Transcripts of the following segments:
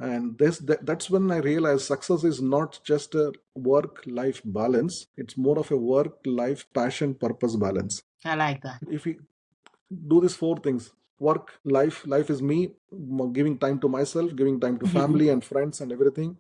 And that's when I realized success is not just a work-life balance. It's more of a work-life passion purpose balance. I like that. If we do these four things, work, life is me, giving time to myself, giving time to family and friends and everything.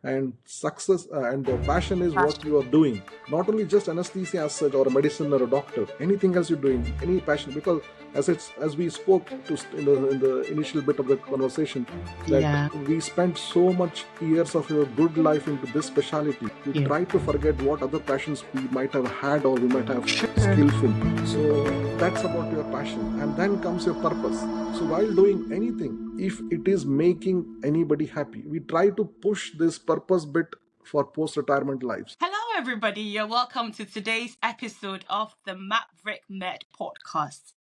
And success and the passion is what you are doing, not only just anesthesia as such or a medicine or a doctor, anything else you're doing, any passion. Because as we spoke to in the initial bit of the conversation, that Yeah. we spent so much years of your good life into this specialty, we Yeah. try to forget what other passions we might have had or we might have skillful. So that's about your passion, and then comes your purpose. So while doing anything, if it is making anybody happy, we try to push this purpose bit for post-retirement lives. Hello, everybody. You're welcome to today's episode of the Maverick Med podcast.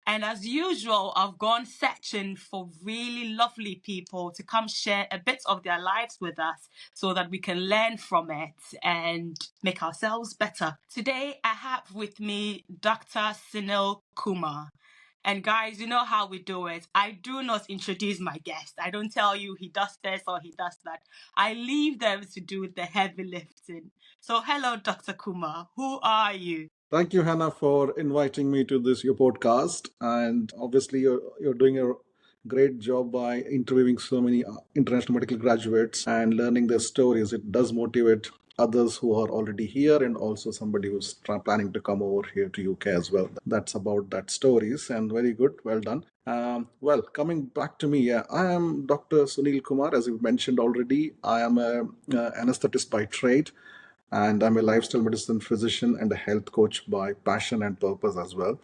And as usual, I've gone searching for really lovely people to come share a bit of their lives with us so that we can learn from it and make ourselves better. Today, I have with me Dr. Sunil Kumar. And guys, you know how we do it. I do not introduce my guest. I don't tell you he does this or he does that. I leave them to do the heavy lifting. So hello, Dr. Kumar. Who are you? Thank you, Hannah, for inviting me to this your podcast. And obviously, you're doing a great job by interviewing so many international medical graduates and learning their stories. It does motivate others who are already here and also somebody who's planning to come over here to UK as well. That's about that stories, and very good. Well done. Well, coming back to me, yeah, I am Dr. Sunil Kumar, as you mentioned already. I am a anesthetist by trade, and I'm a lifestyle medicine physician and a health coach by passion and purpose as well.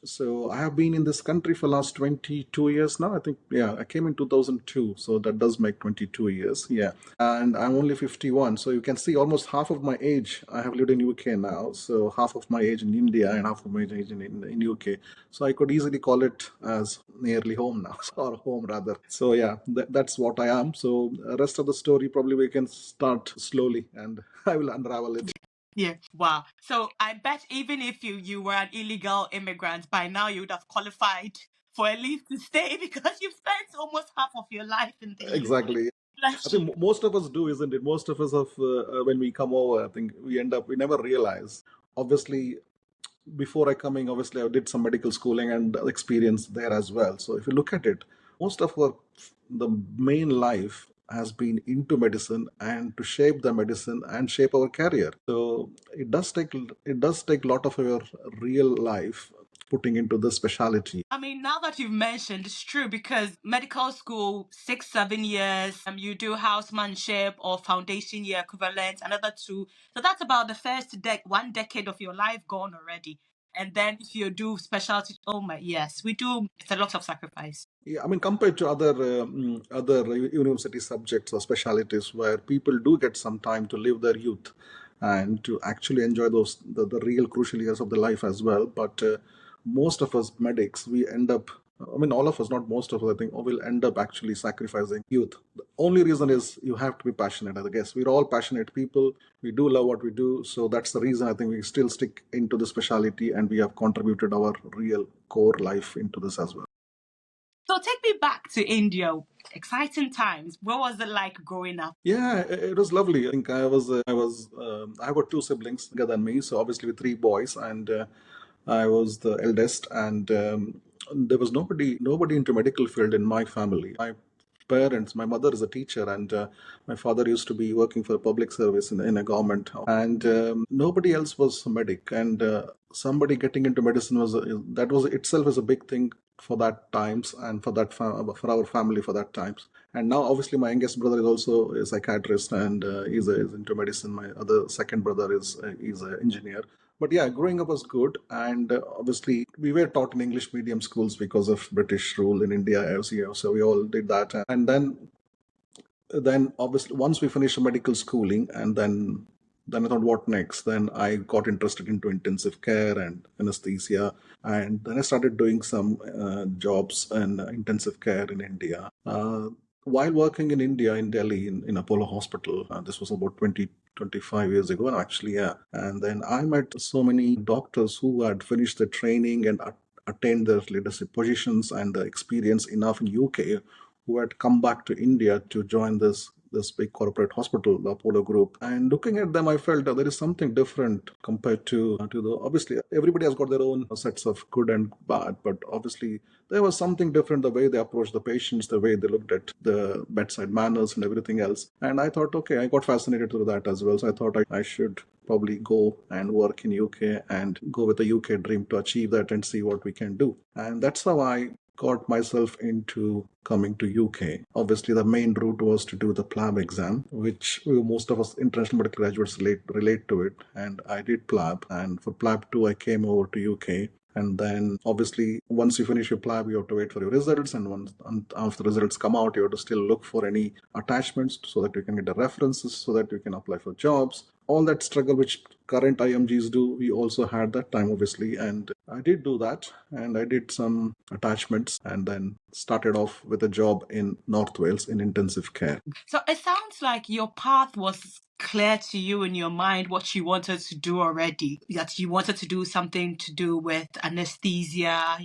So I have been in this country for last 22 years now. I think, yeah, I came in 2002, so that does make 22 years. Yeah, and I'm only 51, so you can see almost half of my age I have lived in UK now. So half of my age in India and half of my age in UK. So I could easily call it as nearly home now, or home rather. So yeah, that's what I am. So rest of the story probably we can start slowly, and I will unravel it. Yeah. Wow. So I bet even if you were an illegal immigrant, by now you would have qualified for a leave to stay because you've spent almost half of your life in the UK. Exactly. I Bless you. think most of us do, isn't it? Most of us, when we come over, I think we never realize. Obviously, before I coming, obviously I did some medical schooling and experience there as well. So if you look at it, most of the main life has been into medicine and to shape the medicine and shape our career. So it does take a lot of your real life putting into the specialty. I mean, now that you've mentioned, it's true because medical school, 6, 7 years, you do housemanship or foundation year equivalent, another 2. So that's about the first 1 decade of your life gone already. And then if you do specialty, oh my, yes, we do. It's a lot of sacrifice. Yeah, I mean, compared to other university subjects or specialities where people do get some time to live their youth and to actually enjoy the real crucial years of the life as well. But most of us medics, we end up. I mean, all of us, not most of us, I think, will end up actually sacrificing youth. The only reason is you have to be passionate. I guess we're all passionate people. We do love what we do. So that's the reason I think we still stick into the specialty and we have contributed our real core life into this as well. So take me back to India. Exciting times. What was it like growing up? Yeah, it was lovely. I think I got two siblings younger than me, so obviously with three boys, and I was the eldest, and there was nobody into medical field in my family. My mother is a teacher, and my father used to be working for a public service in a government, and nobody else was a medic, and somebody getting into medicine was itself is a big thing for that times and for our family for that times. And now obviously my youngest brother is also a psychiatrist and is into medicine. My other second brother is an engineer. But yeah, growing up was good, and obviously we were taught in English medium schools because of British rule in India. So we all did that, and then obviously once we finished medical schooling, and then I thought, what next? Then I got interested into intensive care and anesthesia, and then I started doing some jobs in intensive care in India. While working in India, in Delhi, in Apollo Hospital, this was about 25 years ago, actually, yeah. And then I met so many doctors who had finished their training and attained their leadership positions and the experience enough in UK, who had come back to India to join this big corporate hospital, the Apollo Group. And looking at them, I felt that there is something different compared to the, obviously, everybody has got their own sets of good and bad, but obviously there was something different, the way they approached the patients, the way they looked at the bedside manners and everything else. And I thought, okay, I got fascinated with that as well. So I thought I should probably go and work in UK and go with the UK dream to achieve that and see what we can do. And that's how I got myself into coming to UK. Obviously, the main route was to do the PLAB exam, which most of us international medical graduates relate to it. And I did PLAB. And for PLAB 2, I came over to UK. And then obviously, once you finish your PLAB, you have to wait for your results. And after the results come out, you have to still look for any attachments so that you can get the references, so that you can apply for jobs. All that struggle which current IMGs do, we also had that time, obviously. And I did do that. And I did some attachments and then started off with a job in North Wales in intensive care. So it sounds like your path was clear to you in your mind what you wanted to do already, that you wanted to do something to do with anesthesia,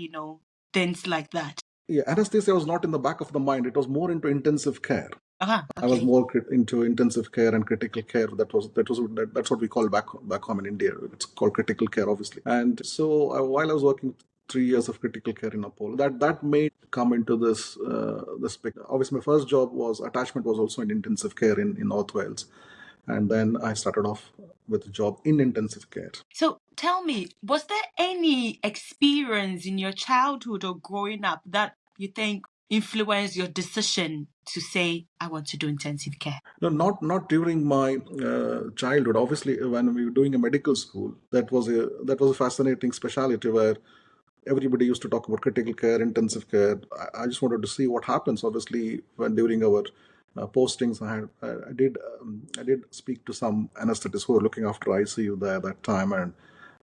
things like that. Yeah, anesthesia was not in the back of the mind. It was more into intensive care. Okay. I was more into intensive care and critical care. That's what we call back home in India. It's called critical care, obviously. And so while I was working 3 years of critical care in Apollo, that made come into this big. Obviously, my first job was attachment was also in intensive care in North Wales, and then I started off with a job in intensive care. So tell me, was there any experience in your childhood or growing up that you think influenced your decision to say, I want to do intensive care? No, not during my childhood. Obviously, when we were doing a medical school, that was a fascinating specialty where everybody used to talk about critical care, intensive care. I just wanted to see what happens. Obviously, when during our postings, I did speak to some anesthetists who were looking after ICU there at that time,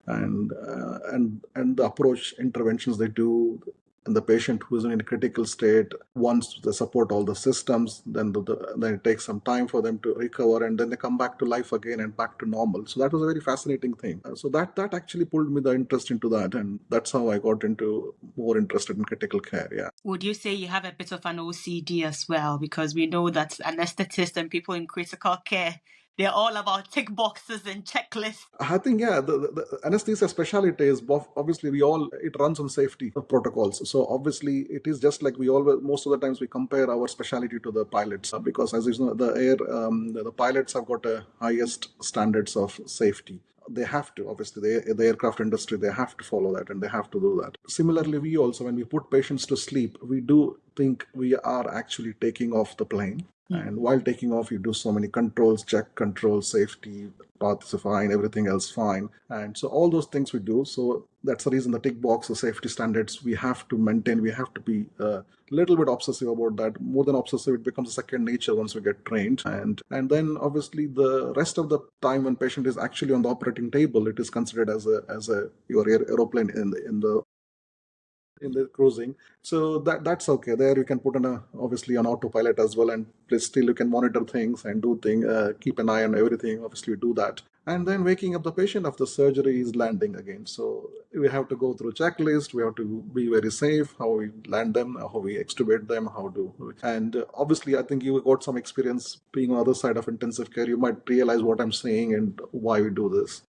and the approach interventions they do, and the patient who is in a critical state, once they support all the systems, then then it takes some time for them to recover, and then they come back to life again and back to normal. So that was a very fascinating thing. So that actually pulled me the interest into that, and that's how I got into more interested in critical care. Yeah. Would you say you have a bit of an OCD as well? Because we know that anesthetists and people in critical care, they're all about tick boxes and checklists. I think, yeah, the anesthesia specialty is obviously it runs on safety protocols. So obviously it is just like most of the times we compare our specialty to the pilots because as you know, the pilots have got the highest standards of safety. They have to, obviously, the aircraft industry, they have to follow that and they have to do that. Similarly, we also, when we put patients to sleep, we do think we are actually taking off the plane. And while taking off, you do so many controls, check controls, safety, path is fine, everything else fine. And so all those things we do. So that's the reason the tick box, the safety standards, we have to maintain. We have to be a little bit obsessive about that. More than obsessive, it becomes a second nature once we get trained. And then obviously the rest of the time when patient is actually on the operating table, it is considered as your aeroplane in the cruising. So that's okay. There you can put on obviously an autopilot as well, and still you can monitor things and do things, keep an eye on everything. Obviously, we do that. And then waking up the patient after surgery is landing again. So we have to go through a checklist. We have to be very safe, how we land them, how we extubate them, and obviously I think you got some experience being on the other side of intensive care. You might realize what I'm saying and why we do this.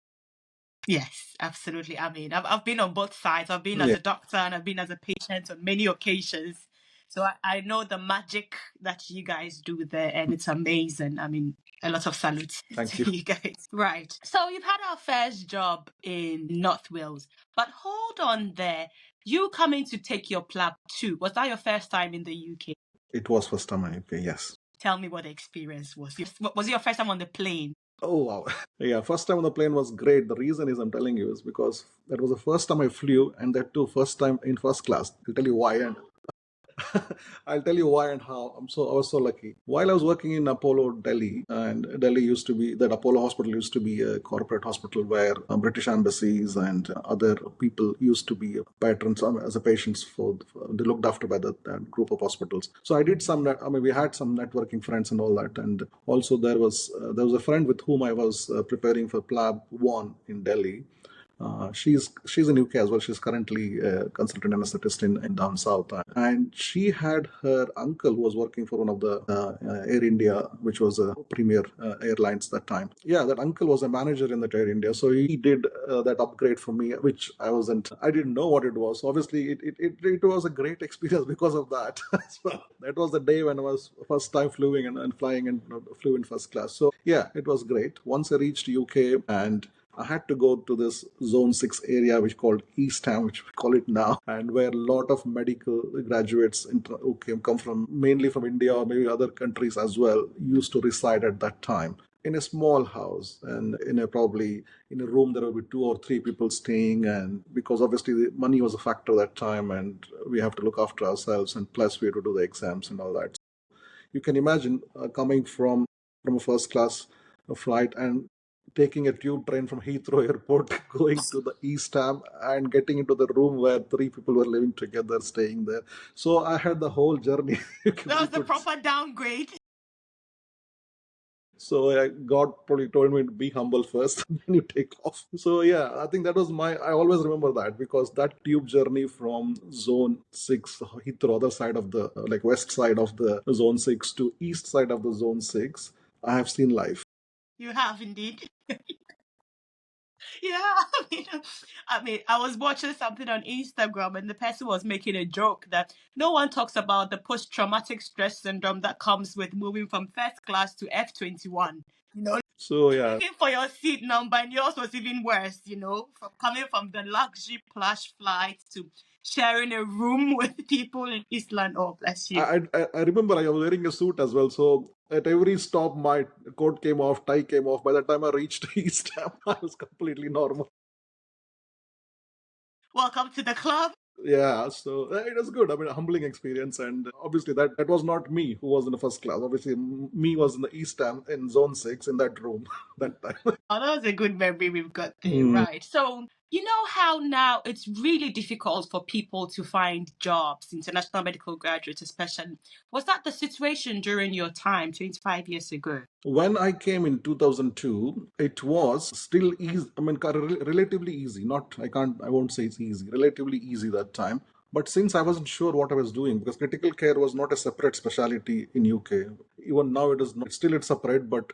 Yes, absolutely. I mean, I've been on both sides. I've been as a doctor and I've been as a patient on many occasions. So I know the magic that you guys do there, and it's amazing. I mean, a lot of salute to you guys. Right. So you've had our first job in North Wales, but hold on there. You coming to take your PLAB too. Was that your first time in the UK? It was first time in UK, yes. Tell me what the experience was. Was it your first time on the plane? Oh, wow. Yeah, first time on the plane was great. The reason is I'm telling you is because that was the first time I flew, and that too first time in first class. I'll tell you why and I'll tell you why and how. I was so lucky. While I was working in Apollo Delhi, and Delhi used to be, that Apollo hospital used to be a corporate hospital where British embassies and other people used to be patrons as a patients they looked after by that group of hospitals. So I did we had some networking friends and all that. And also there was a friend with whom I was preparing for PLAB 1 in Delhi. She's in UK as well. She's currently a consultant anesthetist in down south, and she had her uncle who was working for one of the Air India, which was a premier airlines that time. Yeah, that uncle was a manager in that Air India, so he did that upgrade for me, which I didn't know what it was. Obviously, it was a great experience because of that. So that was the day when I was first time flying and flying and flew in first class. So yeah, it was great. Once I reached UK, and I had to go to this Zone 6 area, which called East Ham, which we call it now, and where a lot of medical graduates who come from mainly from India or maybe other countries as well used to reside at that time in a small house, and probably in a room there will be 2 or 3 people staying, and because obviously the money was a factor that time, and we have to look after ourselves, and plus we have to do the exams and all that. You can imagine coming from a first class flight and taking a tube train from Heathrow Airport, going to the East Ham and getting into the room where 3 people were living together, staying there. So I had the whole journey. That was the proper downgrade. So God probably told me to be humble first, then you take off. So yeah, I think that was I always remember that, because that tube journey from Zone 6, Heathrow, other side of the, like west side of the Zone 6 to east side of the Zone 6, I have seen life. You have indeed. Yeah, I was watching something on Instagram, and the person was making a joke that no one talks about the post-traumatic stress syndrome that comes with moving from first class to F21. So yeah, Looking for your seat number, and yours was even worse. From coming from the luxury plush flight to sharing a room with people in Eastland. Oh, bless you. I remember I was wearing a suit as well. So at every stop, my coat came off, tie came off. By the time I reached East Ham, I was completely normal. Welcome to the club. Yeah, so it was good. I mean, a humbling experience, and obviously that was not me who was in the first class. Obviously, me was in the East Ham in Zone 6 in that room that time. Oh, that was a good memory we've got there, right? So, you know how now it's really difficult for people to find jobs, international medical graduates especially. Was that the situation during your time 25 years ago? When I came in 2002, it was still easy. I mean, relatively easy. I won't say it's easy. Relatively easy that time. But since I wasn't sure what I was doing, because critical care was not a separate specialty in UK. Even now it is not. Still it's separate, but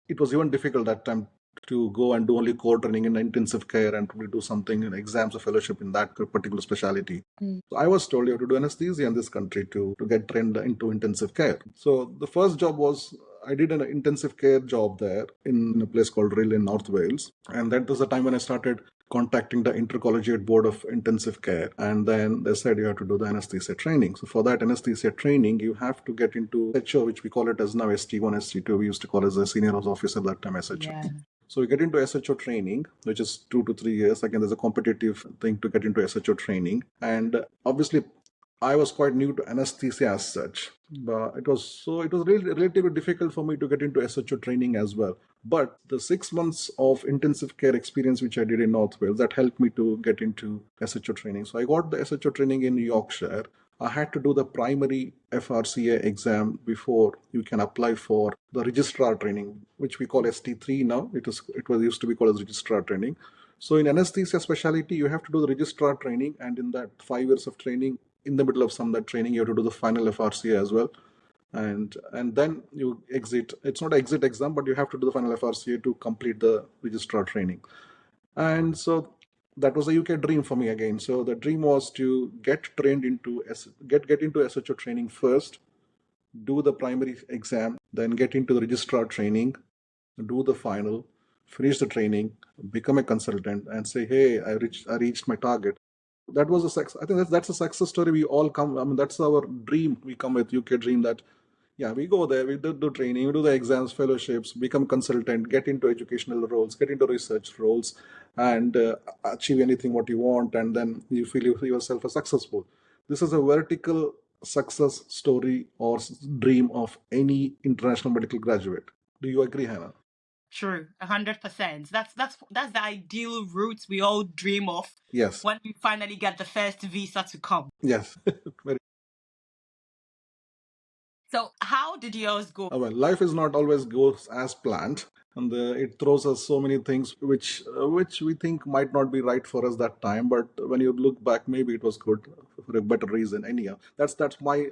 it was even difficult that time to go and do only core training in intensive care and probably do something in exams or fellowship in that particular specialty. So I was told you have to do anesthesia in this country to get trained into intensive care. So the first job was I did an intensive care job there in a place called Rill in North Wales. And that was the time when I started contacting the Intercollegiate Board of Intensive Care. And then they said you have to do the anesthesia training. So for that anesthesia training, you have to get into SHO, which we call it as now ST1, ST2. We used to call it as a senior house officer that time, SHO. Yeah. So we get into SHO training, which is 2 to 3 years. Again, there's a competitive thing to get into SHO training. And obviously, I was quite new to anesthesia as such, but it was really relatively difficult for me to get into SHO training as well. But the 6 months of intensive care experience which I did in North Wales, that helped me to get into SHO training. So I got the SHO training in Yorkshire. I had to do the primary FRCA exam before you can apply for the registrar training, which we call ST3 now. It was used to be called as registrar training. So in anesthesia specialty, you have to do the registrar training, and in that 5 years of training, in the middle of that training, you have to do the final FRCA as well. And then you exit. It's not an exit exam, but you have to do the final FRCA to complete the registrar training. And so that was a UK dream for me again. So the dream was to get trained into get into SHO training first, do the primary exam, then get into the registrar training, do the final, finish the training, become a consultant, and say, hey, I reached my target. That was a success. I think that's a success story. We all come. I mean, that's our dream. We come with UK dream that, yeah, we go there, we do the training, we do the exams, fellowships, become consultant, get into educational roles, get into research roles, and achieve anything what you want, and then you feel yourself as successful. This is a vertical success story or dream of any international medical graduate. Do you agree, Hannah? True, 100%. That's the ideal route we all dream of. Yes. When we finally get the first visa to come. Yes. Very. So how did yours go? Well, life is not always goes as planned. and it throws us so many things which we think might not be right for us that time, but when you look back, maybe it was good for a better reason. Anyhow, that's my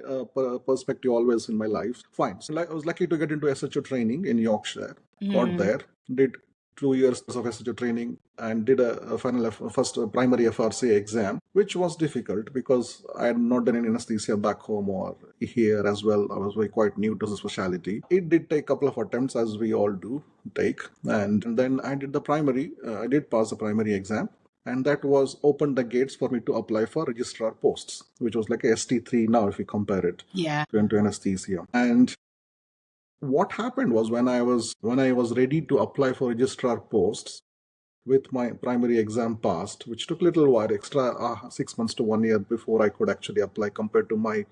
perspective always in my life. Fine. So I was lucky to get into SHO training in Yorkshire. Got there, did 2 years of SHO training, and did a first primary FRCA exam, which was difficult because I had not done any anesthesia back home or here as well. I was very quite new to the specialty. It did take a couple of attempts, as we all do take, and then I did the primary. I did pass the primary exam, and that was opened the gates for me to apply for registrar posts, which was like a ST3 now if you compare it to anesthesia. And what happened was when I was ready to apply for registrar posts with my primary exam passed, which took a little while, extra 6 months to 1 year before I could actually apply compared to my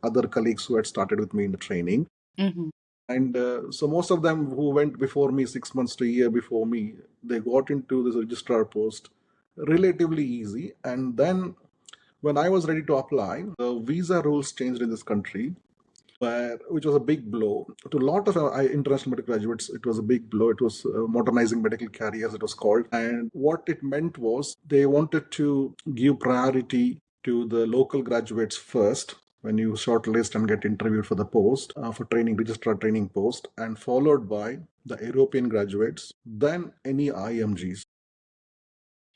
other colleagues who had started with me in the training. And so most of them who went before me, 6 months to a year before me, they got into this registrar post relatively easy. And then when I was ready to apply, the visa rules changed in this country, which was a big blow to a lot of international medical graduates. It was a big blow. It was modernizing medical careers, it was called. And what it meant was they wanted to give priority to the local graduates first when you shortlist and get interviewed for the post, for training, registrar training post, and followed by the European graduates, then any IMGs.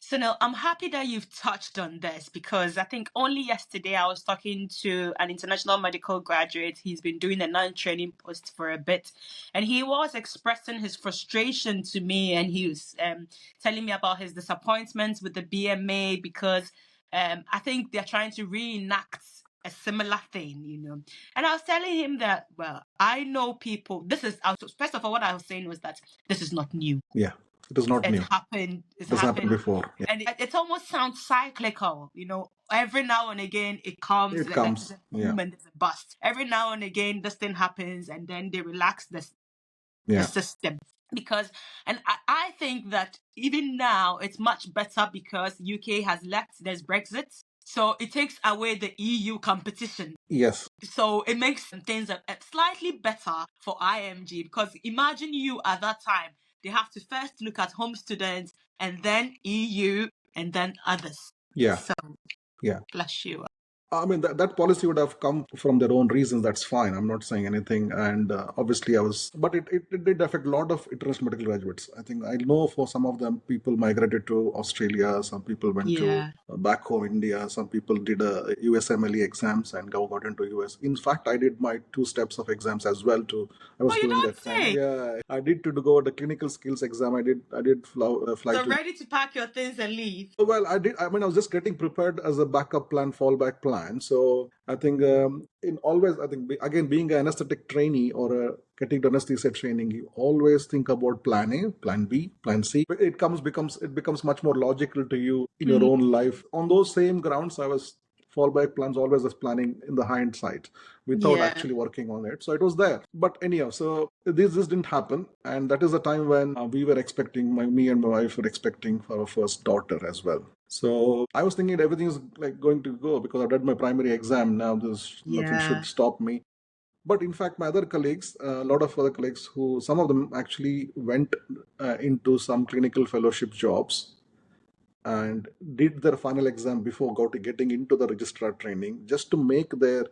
Sunil, I'm happy that you've touched on this because I think only yesterday I was talking to an international medical graduate. He's been doing a non-training post for a bit, and he was expressing his frustration to me, and he was telling me about his disappointments with the BMA because I think they're trying to reenact a similar thing, you know. And I was telling him that, well, I know people. First of all, what I was saying was that this is not new. Yeah. It is not new. It's happened before. Yeah. And it almost sounds cyclical, you know. Every now and again it comes. It comes. There's a boom and there's a bust. Every now and again this thing happens and then they relax the system. Because, and I think that even now it's much better because UK has left, there's Brexit. So it takes away the EU competition. Yes. So it makes things slightly better for IMG because imagine you at that time, they have to first look at home students and then EU and then others. Yeah. So, yeah. Bless you. I mean, that policy would have come from their own reasons. That's fine. I'm not saying anything. And obviously but it did affect a lot of international medical graduates. I think I know for some of them, people migrated to Australia. Some people went to back home India. Some people did a USMLE exams and got into US. In fact, I did my 2 steps of exams as well too. I was doing that time. Yeah, I did to go the clinical skills exam. I did fly so ready to pack your things and leave. Well, I mean, I was just getting prepared as a backup plan, fallback plan. So I think again, being an anesthetic trainee or getting to anesthesia training, you always think about plan A, plan B, plan C. It becomes much more logical to you in your own life. On those same grounds, I was fallback plans always as planning in the hindsight without actually working on it. So it was there. But anyhow, so this didn't happen. And that is the time when we were expecting, me and my wife were expecting for our first daughter as well. So I was thinking everything is like going to go because I did my primary exam. Now nothing should stop me. But in fact, my other colleagues, a lot of other colleagues some of them actually went into some clinical fellowship jobs and did their final exam before getting into the registrar training, just to make their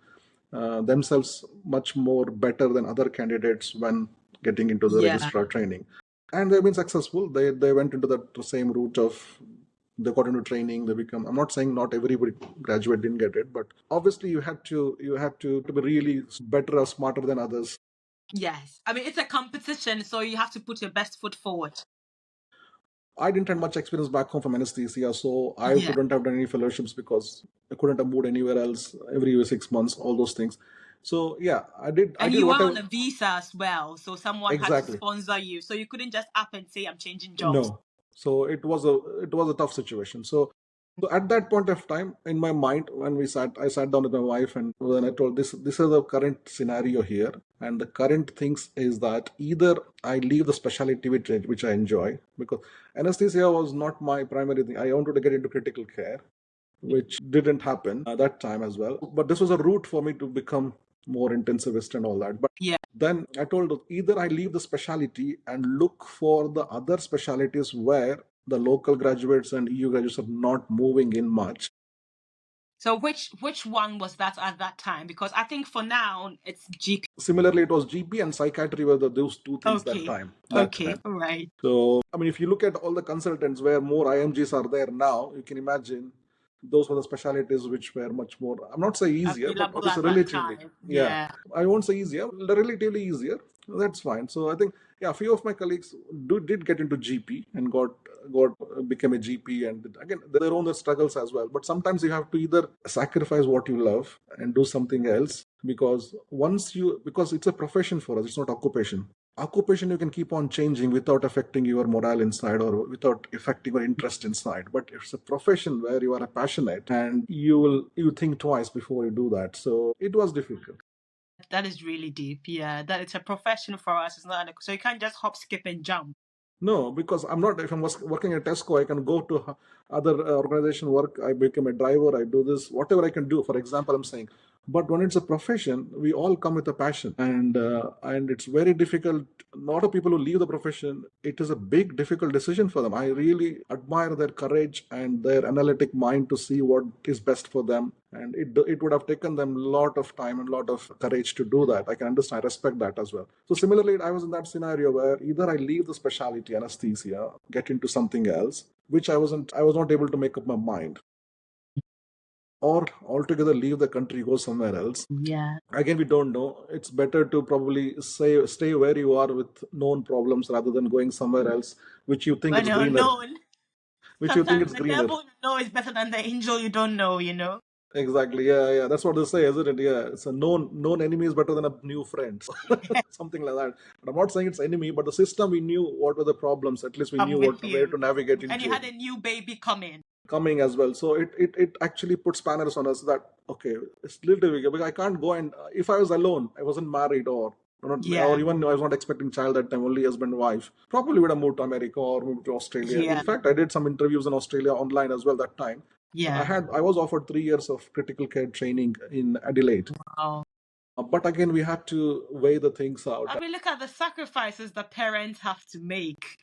themselves much more better than other candidates when getting into the registrar training. And they've been successful. They went into the same route of, they got into training, they become, I'm not saying not everybody graduate didn't get it, but obviously you had to be really better or smarter than others. Yes. I mean, it's a competition, so you have to put your best foot forward. I didn't have much experience back home from anesthesia, so I couldn't have done any fellowships because I couldn't have moved anywhere else every 6 months, all those things. So yeah, I did. And you were on a visa as well, so someone had to sponsor you. So you couldn't just up and say, I'm changing jobs. No. So it was a tough situation. So at that point of time, in my mind, when I sat down with my wife, and then I told this is the current scenario here. And the current things is that either I leave the specialty which I enjoy, because anesthesia was not my primary thing. I wanted to get into critical care, which didn't happen at that time as well. But this was a route for me to become more intensivist and all that. But Then I told her, either I leave the specialty and look for the other specialties where the local graduates and EU graduates are not moving in much. So which one was that at that time? Because I think for now it's GP. Similarly, it was GP and psychiatry were those two things that time. Okay, all right. So, I mean, if you look at all the consultants where more IMGs are there now, you can imagine those were the specialities which were much more, I'm not saying easier, but Available obviously at that relatively. time. Yeah. I won't say easier, relatively easier. That's fine. So I think, yeah, a few of my colleagues did get into GP and became a GP, and again, their own struggles as well. But sometimes you have to either sacrifice what you love and do something else, because because it's a profession for us, it's not occupation. Occupation you can keep on changing without affecting your morale inside or without affecting your interest inside, but it's a profession where you are passionate and you think twice before you do that. So it was difficult. That is really deep. Yeah, that it's a profession for us. It's not so you can't just hop, skip, and jump. No, because I'm not. If I'm working at Tesco, I can go to other organization work. I become a driver. I do this, whatever I can do. For example, I'm saying. But when it's a profession, we all come with a passion, and it's very difficult. A lot of people who leave the profession, it is a big, difficult decision for them. I really admire their courage and their analytic mind to see what is best for them. And it would have taken them a lot of time and a lot of courage to do that. I can understand, I respect that as well. So similarly, I was in that scenario where either I leave the specialty anesthesia, get into something else, which I was not able to make up my mind, or altogether leave the country, go somewhere else. Yeah. Again, we don't know. It's better to probably stay where you are with known problems rather than going somewhere else, which you think When it's you're greener. known, Which you think sometimes it's the greener. devil you know is better than the angel you don't know. Exactly. Yeah. That's what they say, isn't it? Yeah. It's a known enemy is better than a new friend. Something like that. But I'm not saying it's enemy, but the system, we knew what were the problems. At least we I'm knew with where you. to navigate And you into. had a new baby coming. Coming as well. So it actually puts spanners on us that, okay, it's a little difficult because I can't go and, if I was alone, I wasn't married or Yeah. even I was not expecting child that time, only husband and wife, probably would have moved to America or moved to Australia. Yeah. In fact, I did some interviews in Australia online as well that time. Yeah. I was offered 3 years of critical care training in Adelaide. Wow. But again, we had to weigh the things out. I mean, look at the sacrifices the parents have to make.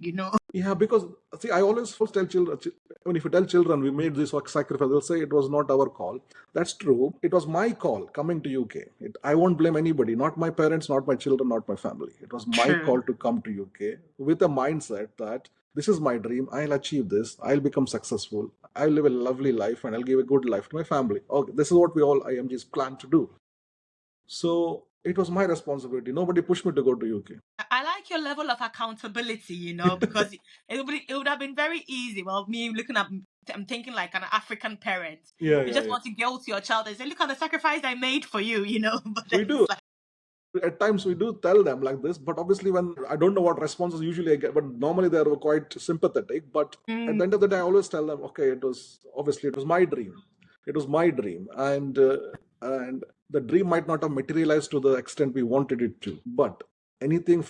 Yeah, because see, I always tell children, when if you tell children we made this sacrifice, they'll say it was not our call. That's true. It was my call coming to UK. I won't blame anybody, not my parents, not my children, not my family. It was my True. call to come to UK with a mindset that this is my dream. I'll achieve this. I'll become successful. I'll live a lovely life and I'll give a good life to my family. Okay, this is what we all IMGs plan to do. So it was my responsibility. Nobody pushed me to go to UK. I like your level of accountability, because it would have been very easy. Well, me looking at, I'm thinking like an African parent. Yeah, You just want to guilt your child and say, look at the sacrifice I made for you, But we do. At times we do tell them like this, but obviously when I don't know what responses usually I get, but normally they are quite sympathetic. But at the end of the day, I always tell them, okay, it was my dream. It was my dream, and the dream might not have materialized to the extent we wanted it to. But anything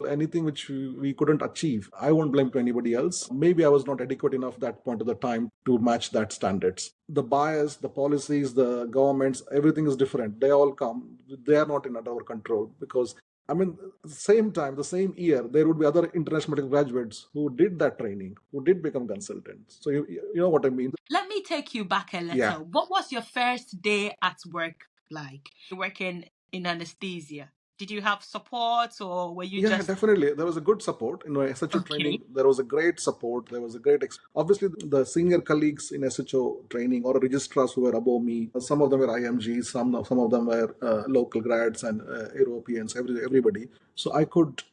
which we couldn't achieve, I won't blame to anybody else. Maybe I was not adequate enough that point of the time to match that standards. The bias, the policies, the governments, everything is different. They all come. They are not in our control because I mean, same time, the same year, there would be other international medical graduates who did that training, who did become consultants. So you know what I mean. Let me take you back a little. Yeah. What was your first day at work like? Working in anesthesia. Did you have support or were you Yeah, just... definitely. There was a good support. In my SHO training, there was a great support. There was a great... Obviously, the senior colleagues in SHO training or registrars who were above me, some of them were IMGs, some of them were local grads and Europeans, everybody. So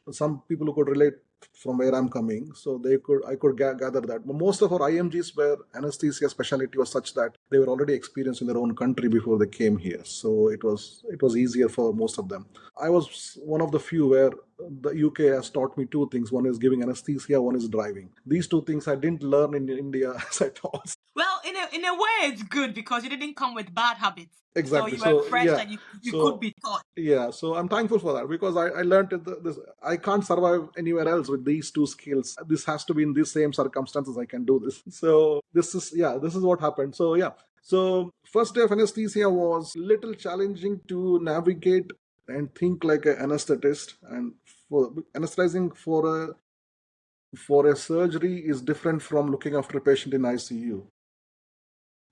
some people who could relate from where I'm coming, so I could gather that. But most of our IMGs were anesthesia specialty was such that they were already experienced in their own country before they came here. So it was easier for most of them. I was one of the few where the UK has taught me two things. One is giving anesthesia, one is driving. These two things I didn't learn in India as I thought. Well, in a way, it's good because you didn't come with bad habits. Exactly. So you were fresh and you could be taught. Yeah, so I'm thankful for that because I learned this. I can't survive anywhere else with these two skills. This has to be in these same circumstances. I can do this. So this is what happened. So yeah. So first day of anesthesia was little challenging to navigate and think like an anesthetist. And for anesthetizing for a surgery is different from looking after a patient in ICU.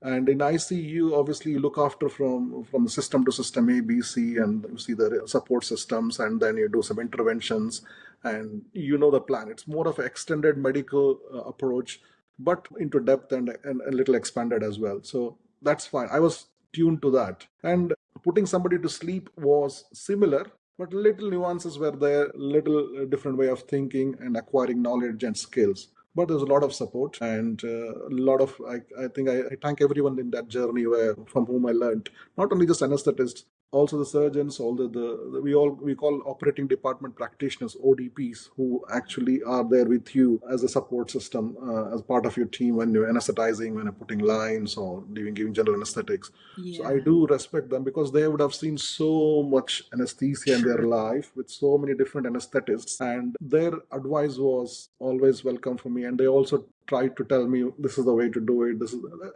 And in ICU, obviously, you look after from system to system A, B, C, and you see the support systems, and then you do some interventions, and you know the plan. It's more of an extended medical approach, but into depth and a little expanded as well. So that's fine. I was tuned to that. And putting somebody to sleep was similar, but little nuances were there, little different way of thinking and acquiring knowledge and skills. But there's a lot of support and a lot of I think I thank everyone in that journey where from whom I learned, not only just anesthetists, also the surgeons, all we call operating department practitioners, ODPs, who actually are there with you as a support system, as part of your team when you're anesthetizing, when you're putting lines or giving general anesthetics. So I do respect them because they would have seen so much anesthesia in their life with so many different anesthetists, and their advice was always welcome for me. And they also tried to tell me this is the way to do it.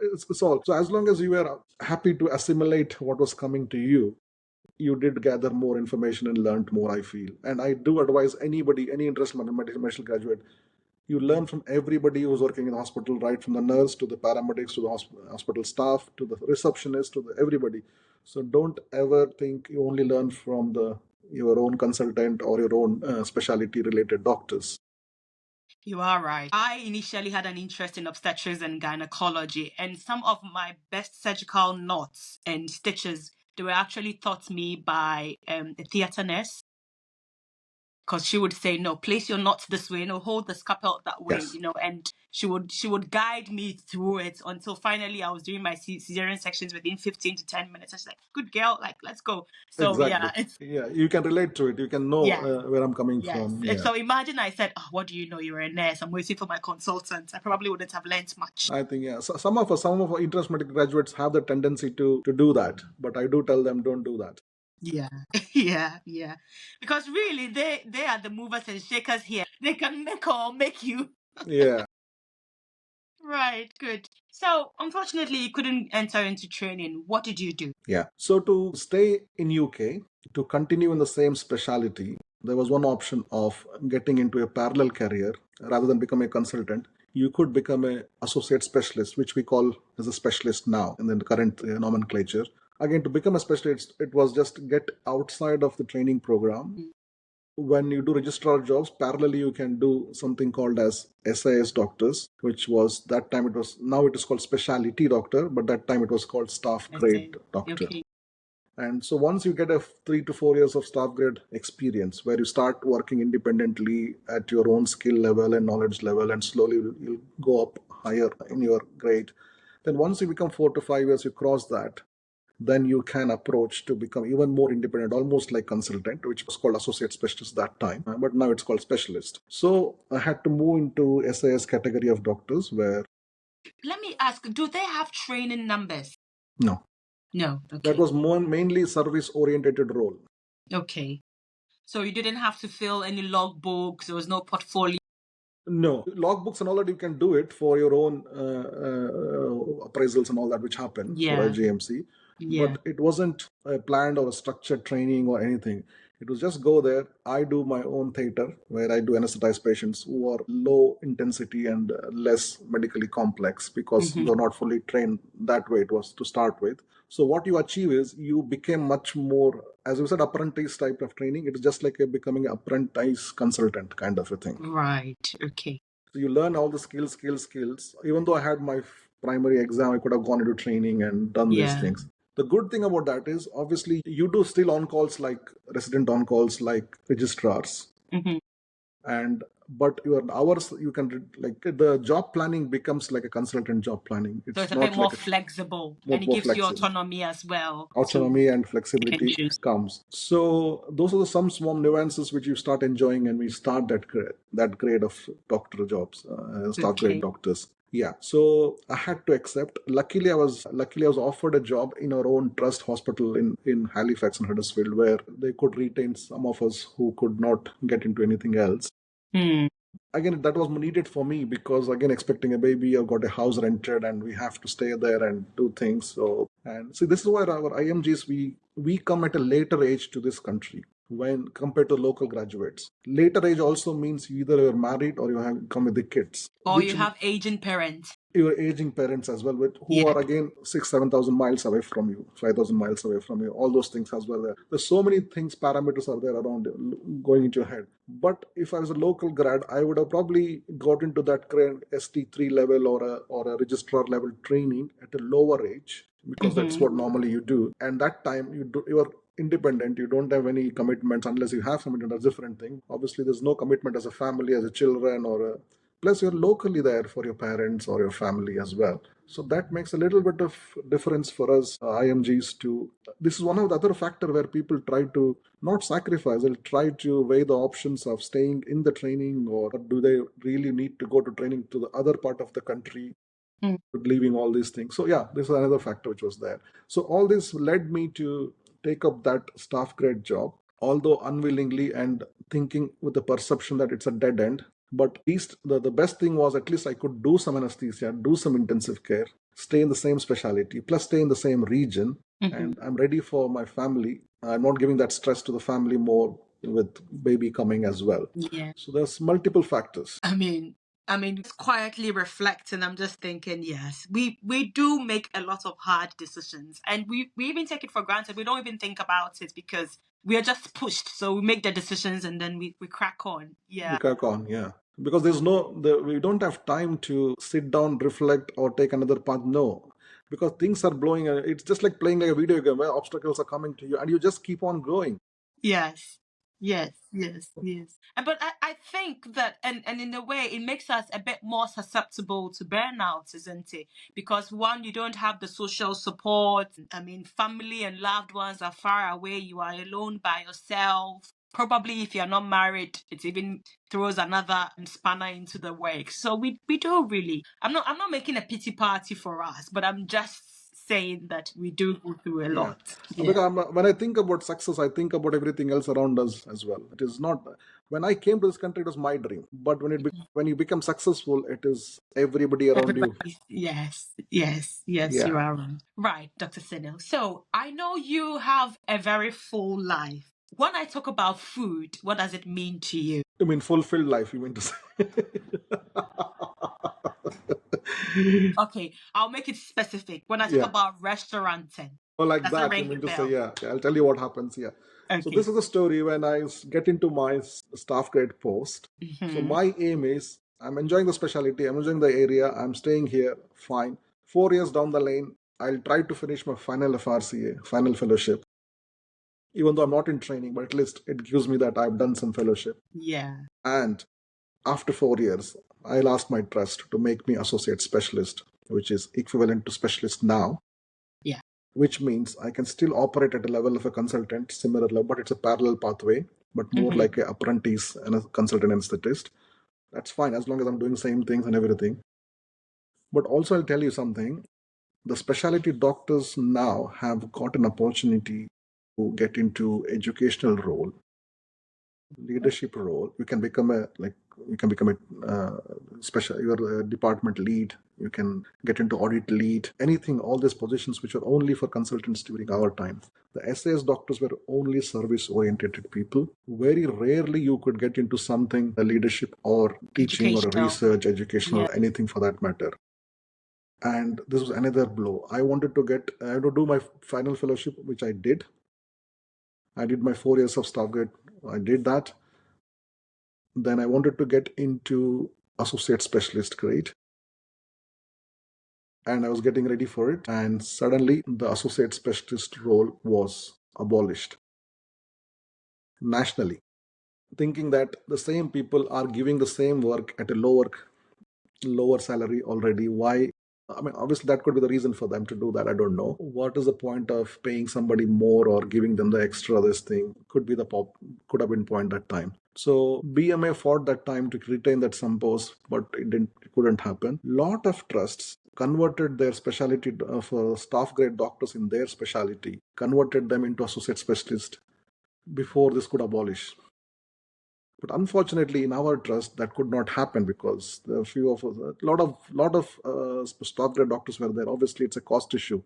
It's all. So as long as you were happy to assimilate what was coming to you, you did gather more information and learned more, I feel. And I do advise anybody, any interested medical graduate, you learn from everybody who's working in the hospital, right from the nurse to the paramedics to the hospital staff to the receptionist to everybody. So don't ever think you only learn from your own consultant or your own specialty related doctors. You are right. I initially had an interest in obstetrics and gynecology, and some of my best surgical knots and stitches, they were actually taught me by a theatre nurse, because she would say, no, place your knots this way, hold the scalpel that way, Yes. And she would guide me through it until finally I was doing my cesarean sections within 15 to 10 minutes. I was like, good girl, like, let's go. So Exactly. Yeah, you can relate to it. You can know yeah. where I'm coming Yes. from. And Yeah. so imagine I said, what do you know? You're a nurse. I'm waiting for my consultant. I probably wouldn't have learned much. I think, yeah. So some of our interest medical graduates have the tendency to do that, but I do tell them don't do that. Yeah. Yeah. Because really, they are the movers and shakers here. They can make or make you. Yeah. Right, good. So, unfortunately, you couldn't enter into training. What did you do? Yeah. So to stay in UK, to continue in the same specialty, there was one option of getting into a parallel career rather than become a consultant. You could become a associate specialist, which we call as a specialist now in the current nomenclature. Again, to become a specialist, it was just get outside of the training program. When you do registrar jobs, parallelly you can do something called as SAS doctors, which was that time now it is called specialty doctor, but that time it was called staff grade doctor. Okay. And so once you get a 3 to 4 years of staff grade experience, where you start working independently at your own skill level and knowledge level, and slowly you'll go up higher in your grade. Then once you become 4 to 5 years, you cross that, then you can approach to become even more independent, almost like consultant, which was called associate specialist that time, but now it's called specialist. So I had to move into SAS category of doctors where... Let me ask, do they have training numbers? No. No. Okay. That was mainly service-oriented role. Okay. So you didn't have to fill any logbooks. There was no portfolio. No, logbooks and all that, you can do it for your own appraisals and all that, which happen for IGMC. Yeah. But it wasn't a planned or a structured training or anything. It was just go there. I do my own theater where I do anesthetize patients who are low intensity and less medically complex because you're not fully trained that way. It was to start with. So what you achieve is you became much more, as you said, apprentice type of training. It is just like becoming an apprentice consultant kind of a thing. Right. Okay. So you learn all the skills. Even though I had my primary exam, I could have gone into training and done these things. The good thing about that is obviously you do still on calls like resident on calls like registrars. But your hours, you can, like, the job planning becomes like a consultant job planning. So it's a not bit more like flexible, more and it gives you flexible. autonomy as well. Autonomy and flexibility comes. So those are some small nuances which you start enjoying, and we start that grade of doctor jobs, staff grade doctors. Yeah, so I had to accept. Luckily, I was offered a job in our own trust hospital in Halifax and Huddersfield, where they could retain some of us who could not get into anything else. Again, that was needed for me because, again, expecting a baby, I've got a house rented and we have to stay there and do things. So, and see, this is why our IMGs, we come at a later age to this country when compared to local graduates. Later age also means either you're married or you have come with the kids, Or which you have aging parents. your aging parents as well, with who Yeah. are again 6,000-7,000 miles away from you, 5,000 miles away from you, all those things as well. There's so many things, parameters are there around going into your head. But if I was a local grad, I would have probably got into that current ST3 level or a registrar level training at a lower age, because that's what normally you do. And that time you are independent, you don't have any commitments. Unless you have commitment, that's a different thing. Obviously there's no commitment as a family, as a children, or a, plus you're locally there for your parents or your family as well. So that makes a little bit of difference for us, IMGs. To this is one of the other factor where people try to not sacrifice, they'll try to weigh the options of staying in the training, or do they really need to go to training to the other part of the country, leaving all these things. So yeah, this is another factor which was there. So all this led me to take up that staff grade job, although unwillingly, and thinking with the perception that it's a dead end. But at least the best thing was, at least I could do some anesthesia, do some intensive care, stay in the same specialty, plus stay in the same region, and I'm ready for my family. I'm not giving that stress to the family more with baby coming as well. Yeah. So there's multiple factors. Just quietly reflecting, I'm just thinking, yes, we do make a lot of hard decisions, and we even take it for granted. We don't even think about it because we are just pushed. So we make the decisions and then we crack on. We Yeah. crack on, yeah. Because we don't have time to sit down, reflect, or take another path. No, because things are blowing. It's just like playing like a video game where obstacles are coming to you, and you just keep on going. Yes. Yes. But I think that, and in a way, it makes us a bit more susceptible to burnout, isn't it? Because one, you don't have the social support. Family and loved ones are far away. You are alone by yourself. Probably if you're not married, it even throws another spanner into the works. So we do really. I'm not making a pity party for us, but I'm just saying that we do go through a Yeah, lot. Yeah. because when I think about success, I think about everything else around us as well. It is not, when I came to this country, it was my dream. But when you become successful, it is everybody around you. Everybody, yes, you Yeah, are right. Right, Dr. Sunil. So I know you have a very full life. When I talk about food, what does it mean to you? I mean fulfilled life. You mean to say? Okay, I'll make it specific. When I talk Yeah. about restaurating, Or like does it that, you ring a mean to say, bell? yeah. I'll tell you what happens here. So Okay. this is a story when I get into my staff grade post. So my aim is, I'm enjoying the specialty, I'm enjoying the area, I'm staying here, fine. 4 years down the lane, I'll try to finish my final FRCA, final fellowship. Even though I'm not in training, but at least it gives me that I've done some fellowship. Yeah. And after 4 years, I'll ask my trust to make me associate specialist, which is equivalent to specialist now, Yeah. which means I can still operate at a level of a consultant, similar level, but it's a parallel pathway, but more like an apprentice and a consultant anesthetist. That's fine as long as I'm doing the same things and everything. But also, I'll tell you something, the specialty doctors now have got an opportunity to get into educational role, leadership role. You can become a special, you're a department lead, you can get into audit lead, anything, all these positions which are only for consultants during our time. The SAS doctors were only service oriented people. Very rarely you could get into something, a leadership or teaching or a Educational. research, educational, Yeah. anything for that matter. And this was another blow. I had to do my final fellowship, which I did. I did my 4 years of staff grade. I did that. Then I wanted to get into associate specialist grade, and I was getting ready for it. And suddenly, the associate specialist role was abolished nationally, thinking that the same people are giving the same work at a lower salary already. Why? I mean, obviously, that could be the reason for them to do that. I don't know. What is the point of paying somebody more or giving them the extra? This thing could have been point that time. So BMA fought that time to retain that some post, but it couldn't happen. Lot of trusts converted their specialty for staff grade doctors in their specialty, converted them into associate specialist before this could abolish. But unfortunately, in our trust, that could not happen because a lot of staff grade doctors were there. Obviously, it's a cost issue.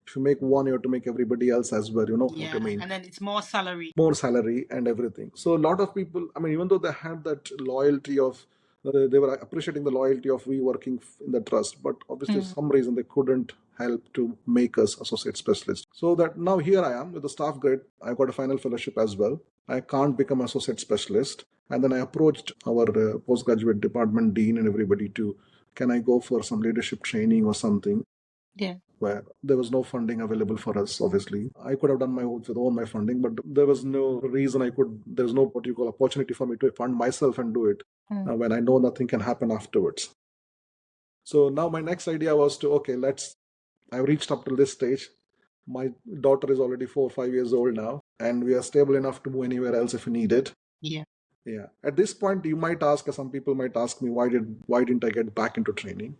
If you make one, you have to make everybody else as well. You know what I Yeah, mean? and then it's more salary. More salary and everything. So a lot of people, I mean, even though they had that loyalty of, they were appreciating the loyalty of we working in the trust, but obviously some reason they couldn't help to make us associate specialists. So that now here I am with the staff grade. I got a final fellowship as well. I can't become associate specialist. And then I approached our postgraduate department dean and everybody to, can I go for some leadership training or something? Yeah. Where there was no funding available for us, obviously. I could have done my own with all my funding, but there was no reason there's no what you call opportunity for me to fund myself and do it when I know nothing can happen afterwards. So now my next idea was to, okay, I've reached up to this stage. My daughter is already 4 or 5 years old now, and we are stable enough to move anywhere else if we need it. Yeah. Yeah. At this point, you might ask, some people might ask me, why didn't I get back into training?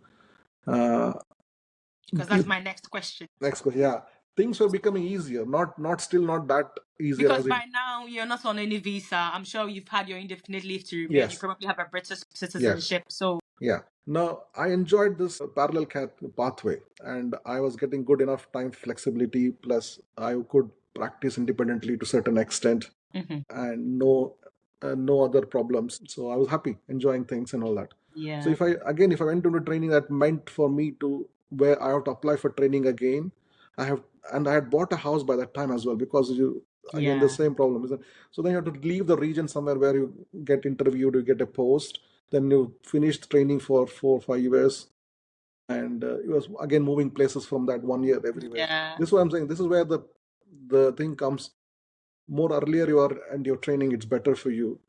Because that's my next question. Next question, yeah. Things were becoming easier, not still not that easier Because as it. by now you're not on any visa. I'm sure you've had your indefinite leave to remain. You Yes, probably have a British yes, citizenship. So yeah. Now I enjoyed this parallel pathway, and I was getting good enough time flexibility. Plus, I could practice independently to a certain extent, and no other problems. So I was happy, enjoying things and all that. So yeah, if I went into training, that meant for me to where I have to apply for training again. I have and I had bought a house by that time as well because you again the yeah, same problem is that so then you have to leave the region somewhere where you get interviewed, you get a post, then you finish training for 4 or 5 years, and it was again moving places from that 1 year everywhere. yeah. This is what I'm saying. This is where the thing comes. More earlier you are and your training, it's better for you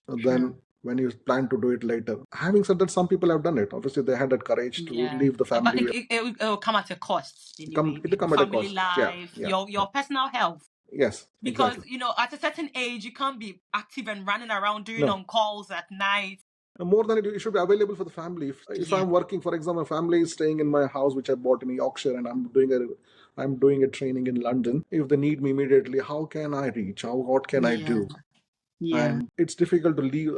than True. when you plan to do it later. Having said that, some people have done it. Obviously, they had that courage to Yeah, leave the but family. it'll come at a cost anyway. It'll come at a Family cost. Yeah, life, yeah, yeah. your personal health. Yes, Because exactly. at a certain age, you can't be active and running around doing No, on calls at night. more than it should be available for the family. If Yeah, I'm working, for example, a family is staying in my house, which I bought in Yorkshire, and I'm doing a training in London. If they need me immediately, how can I reach? What can I yeah, do? yeah. And it's difficult to leave,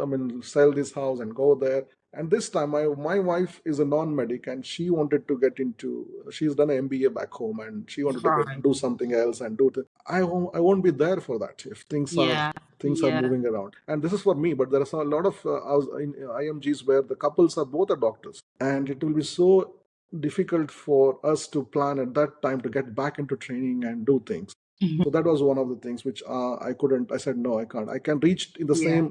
sell this house and go there. And this time my wife is a non-medic, and she wanted to get into, she's done an MBA back home, and she wanted to Right. do something else and do it. I won't be there for that if Yeah, things are yeah, moving around. And this is for me, but there are a lot of in IMGs where the couples are both are doctors, and it will be so difficult for us to plan at that time to get back into training and do things. So that was one of the things which I couldn't. I said no, I can't. I can reach in the yeah,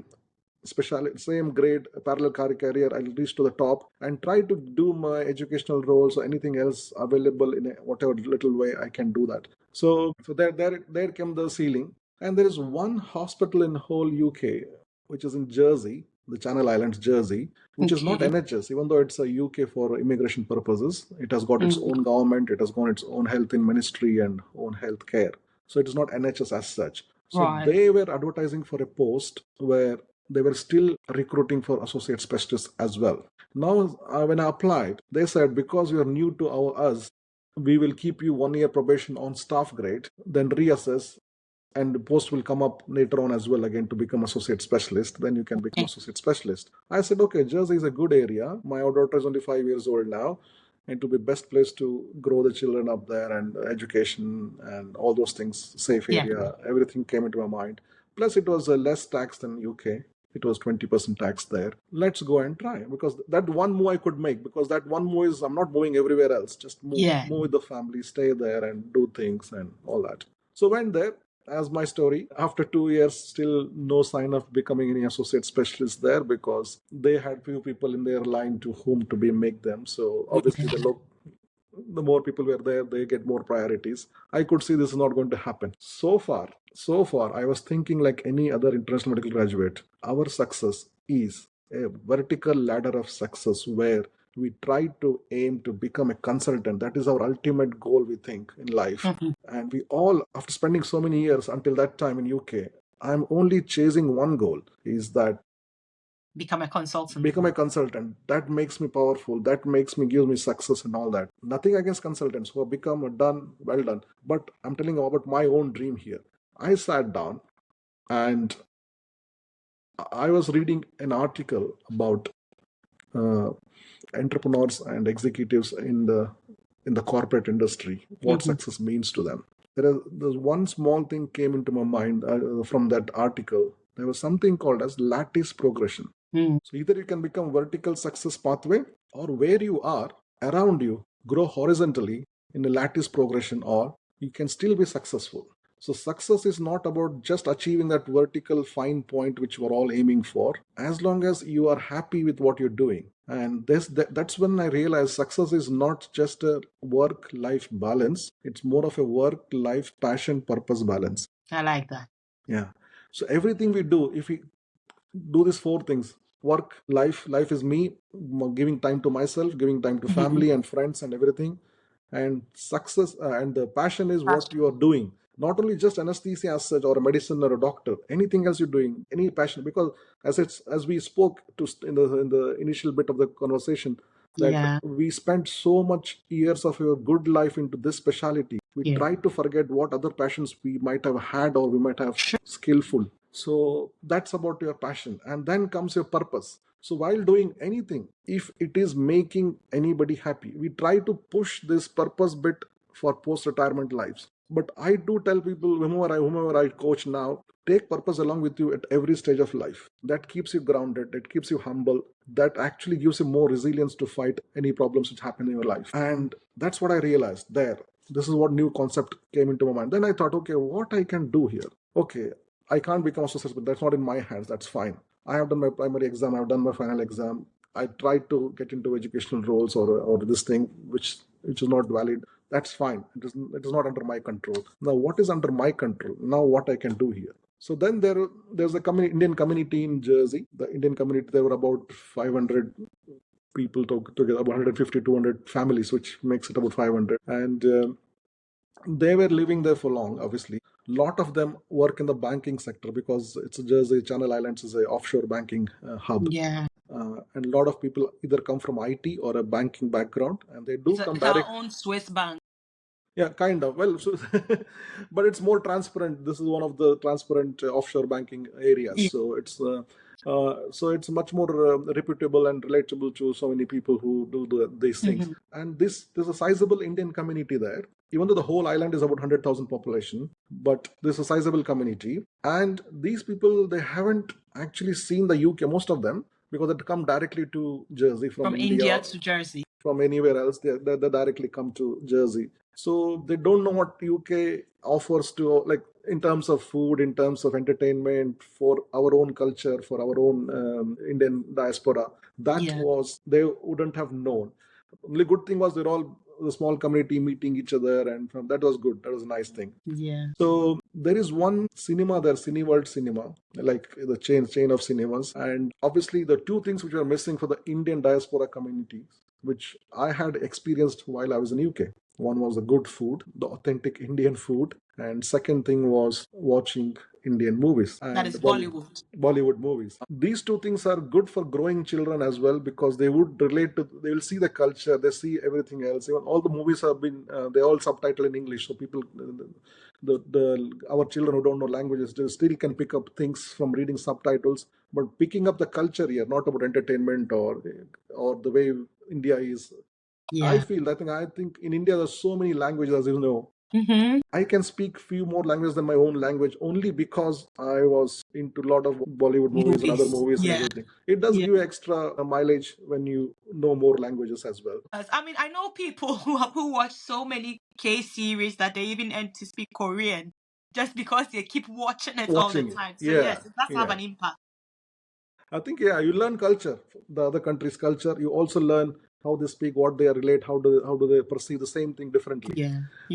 same grade, parallel career. I'll reach to the top and try to do my educational roles or anything else available in whatever little way I can do that. So there came the ceiling. And there is one hospital in whole UK, which is in Jersey, the Channel Islands, Jersey, which is not okay. NHS, even though it's a UK for immigration purposes. It has got its Mm, own government, it has got its own health in ministry and own health care. So it is not NHS as such. So right. they were advertising for a post where they were still recruiting for associate specialists as well. Now, when I applied, they said because you are new to us, we will keep you 1 year probation on staff grade, then reassess, and the post will come up later on as well again to become associate specialist. Then you can become Okay. associate specialist. I said, okay, Jersey is a good area. My daughter is only 5 years old now, and to be best place to grow the children up there and education and all those things, safe Yeah, area, everything came into my mind. Plus, it was less tax than UK. It was 20% tax there. Let's go and try, because that one move I could make, because that one move is I'm not moving everywhere else. Just yeah, move with the family, stay there and do things and all that. So went there, as my story. After 2 years, still no sign of becoming any associate specialist there, because they had few people in their line to whom to be make them. So obviously the more people were there, they get more priorities. I could see this is not going to happen. So far, I was thinking like any other international medical graduate, our success is a vertical ladder of success where we try to aim to become a consultant. That is our ultimate goal, we think, in life. And we all, after spending so many years until that time in UK, I'm only chasing one goal, is that become a consultant. become a consultant. That makes me powerful, that gives me success and all that. Nothing against consultants who have become done well done, but I'm telling you about my own dream here. I sat down and I was reading an article about uh, entrepreneurs and executives in the corporate industry, what success means to them. There's one small thing came into my mind from that article. There was something called as lattice progression. So either you can become vertical success pathway, or where you are around you grow horizontally in a lattice progression, or you can still be successful. So success is not about just achieving that vertical fine point which we're all aiming for, as long as you are happy with what you're doing. And that's when I realized success is not just a work life balance, it's more of a work life passion purpose balance. I like that. Yeah. So everything we do, if we do these four things: work, life is me giving time to myself, giving time to family and friends and everything, and success and the passion is what you are doing, not only just anesthesia as such or a medicine or a doctor, anything else you're doing, any passion. Because as we spoke to in the initial bit of the conversation, that we spent so much years of your good life into this specialty, we try to forget what other passions we might have had or we might have skillful. So that's about your passion. And then comes your purpose. So while doing anything, if it is making anybody happy, we try to push this purpose bit for post-retirement lives. But I do tell people, whomever I coach now, take purpose along with you at every stage of life. That keeps you grounded, it keeps you humble, that actually gives you more resilience to fight any problems which happen in your life. And that's what I realized there. This is what new concept came into my mind. Then I thought, okay, what I can do here? Okay, I can't become a successful, that's not in my hands, that's fine. I have done my primary exam, I've done my final exam. I tried to get into educational roles or this thing which is not valid. That's fine. It is not under my control. Now, what is under my control? Now, what I can do here? So then there's a Indian community in Jersey. The Indian community, there were about 500 people together, about 150, 200 families, which makes it about 500. And they were living there for long, obviously. A lot of them work in the banking sector because it's Jersey, Channel Islands is a offshore banking hub. And a lot of people either come from IT or a banking background, and they do come It's our direct. own Swiss bank. Yeah, kind of. Well, so but it's more transparent. This is one of the transparent offshore banking areas. So it's much more reputable and relatable to so many people who do these things. And there's a sizable Indian community there. Even though the whole island is about 100,000 population, but there's a sizable community. And these people, they haven't actually seen the UK, most of them, because they come directly to Jersey from India to Jersey. From anywhere else. They directly come to Jersey. So they don't know what UK offers to, like, in terms of food, in terms of entertainment, for our own culture, for our own Indian diaspora. That was, they wouldn't have known. The only good thing was they're all a small community meeting each other, and that was good. That was a nice thing. So there is one cinema there, Cineworld Cinema, like the chain of cinemas. And obviously the two things which were missing for the Indian diaspora community, which I had experienced while I was in UK. One was the good food, the authentic Indian food. And second thing was watching Indian movies. And that is Bollywood. Bollywood movies. These two things are good for growing children as well, because they would relate to, they will see the culture, they see everything else. Even all the movies have been, they all subtitled in English. So people, our children who don't know languages, they still can pick up things from reading subtitles, but picking up the culture here, not about entertainment or the way India is. I think in India there's so many languages, as you know. I can speak few more languages than my own language, only because I was into a lot of Bollywood movies and other movies and everything. It does give you extra mileage when you know more languages as well. I mean, I know people who watch so many K series that they even end to speak Korean just because they keep watching it all the time. So yes, it does have an impact. I think, you learn culture, the other country's culture. You also learn how they speak, what they relate, how do they perceive the same thing differently.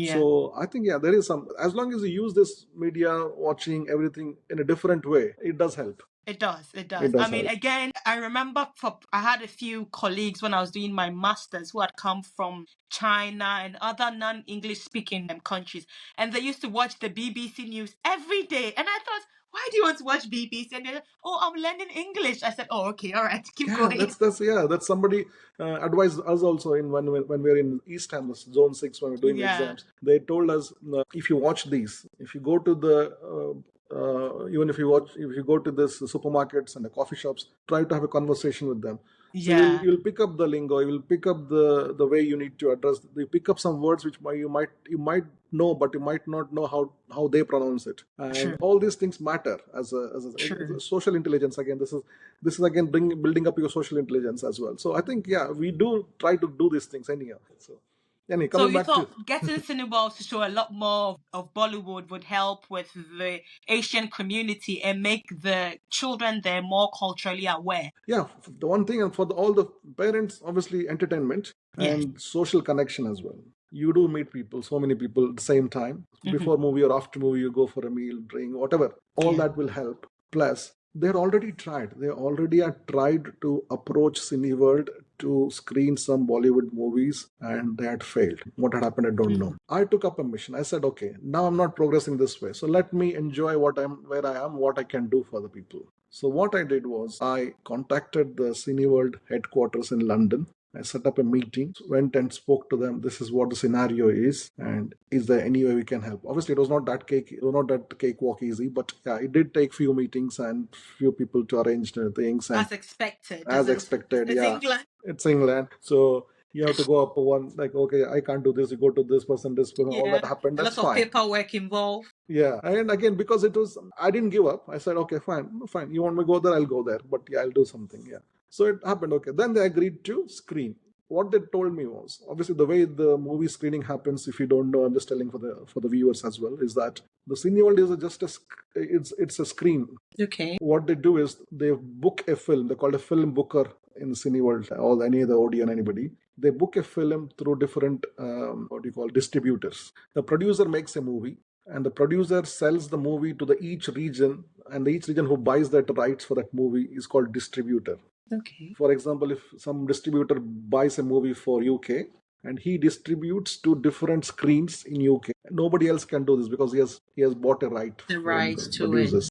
So I think, there is some, as long as you use this media, watching everything in a different way, it does help. It does. I mean, again, I remember I had a few colleagues when I was doing my master's who had come from China and other non-English speaking countries, and they used to watch the BBC News every day. And I thought, why do you want to watch BBC? And they're like, oh, I'm learning English. I said, oh, okay, all right, keep going. That's somebody advised us also when we were in East Ham, Zone 6, when we were doing exams. They told us, if you watch these, if you go to the Even if you go to this supermarkets and the coffee shops, try to have a conversation with them. So Yeah. you'll pick up the lingo, you will pick up the way you need to address. You pick up some words which you might know, but you might not know how they pronounce it. And True. all these things matter as a social intelligence. Again, this is again building up your social intelligence as well. So I think, yeah, we do try to do these things anyhow. So anyway, So coming you back to thought getting Cineworld to show a lot more of Bollywood would help with the Asian community and make the children there more culturally aware? yeah, the one thing, and for all the parents, obviously entertainment Yes. and social connection as well. You do meet people, so many people at the same time. Before movie or after movie, you go for a meal, drink, whatever. All Yeah. that will help. Plus, they're already tried. They already are tried to approach Cineworld to screen some Bollywood movies, and they had failed. What had happened, I don't know. I took up a mission. I said, okay, now I'm not progressing this way. So let me enjoy where I am, what I can do for the people. So what I did was I contacted the Cineworld headquarters in London. I set up a meeting, went and spoke to them. This is what the scenario is, and is there any way we can help? Obviously, it was not that cakewalk easy, but yeah, it did take few meetings and few people to arrange things. And As expected. as expected, It's yeah, England. it's England, so you have to go up one, like, okay, I can't do this. You go to this person, all Yeah. that happened. A That's lot of fine. paperwork involved. Yeah, and again, because I didn't give up. I said, okay, fine. You want me to go there? I'll go there. But yeah, I'll do something. Yeah. So it happened. Okay. Then they agreed to screen. What they told me was, obviously, the way the movie screening happens. If you don't know, I'm just telling for the viewers as well. Is that the Cineworld is it's a screen. Okay. What they do is they book a film. They call it a film booker in Cineworld or any other Odeon, anybody. They book a film through different distributors. The producer makes a movie, and the producer sells the movie to each region, and each region who buys that rights for that movie is called distributor. Okay. For example, if some distributor buys a movie for UK and he distributes to different screens in UK, nobody else can do this because he has bought a right The from rights the to it. producers.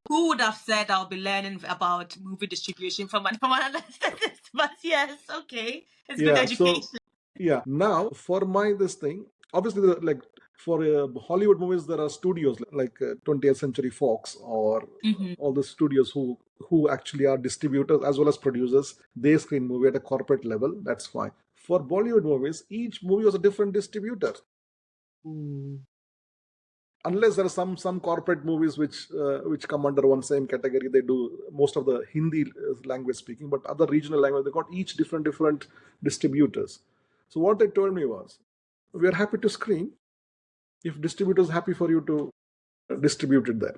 Who would have said I'll be learning about movie distribution from an anesthetist? But yes, okay. It's good Yeah, education. so yeah, now for this thing, obviously, like for Hollywood movies, there are studios like 20th Century Fox or all the studios who actually are distributors as well as producers. They screen movie at a corporate level. That's fine. For Bollywood movies, each movie was a different distributor. Unless there are some corporate movies which come under one same category, they do most of the Hindi language speaking, but other regional language, they got each different distributors. So what they told me was, we are happy to screen if distributors happy for you to distribute it there.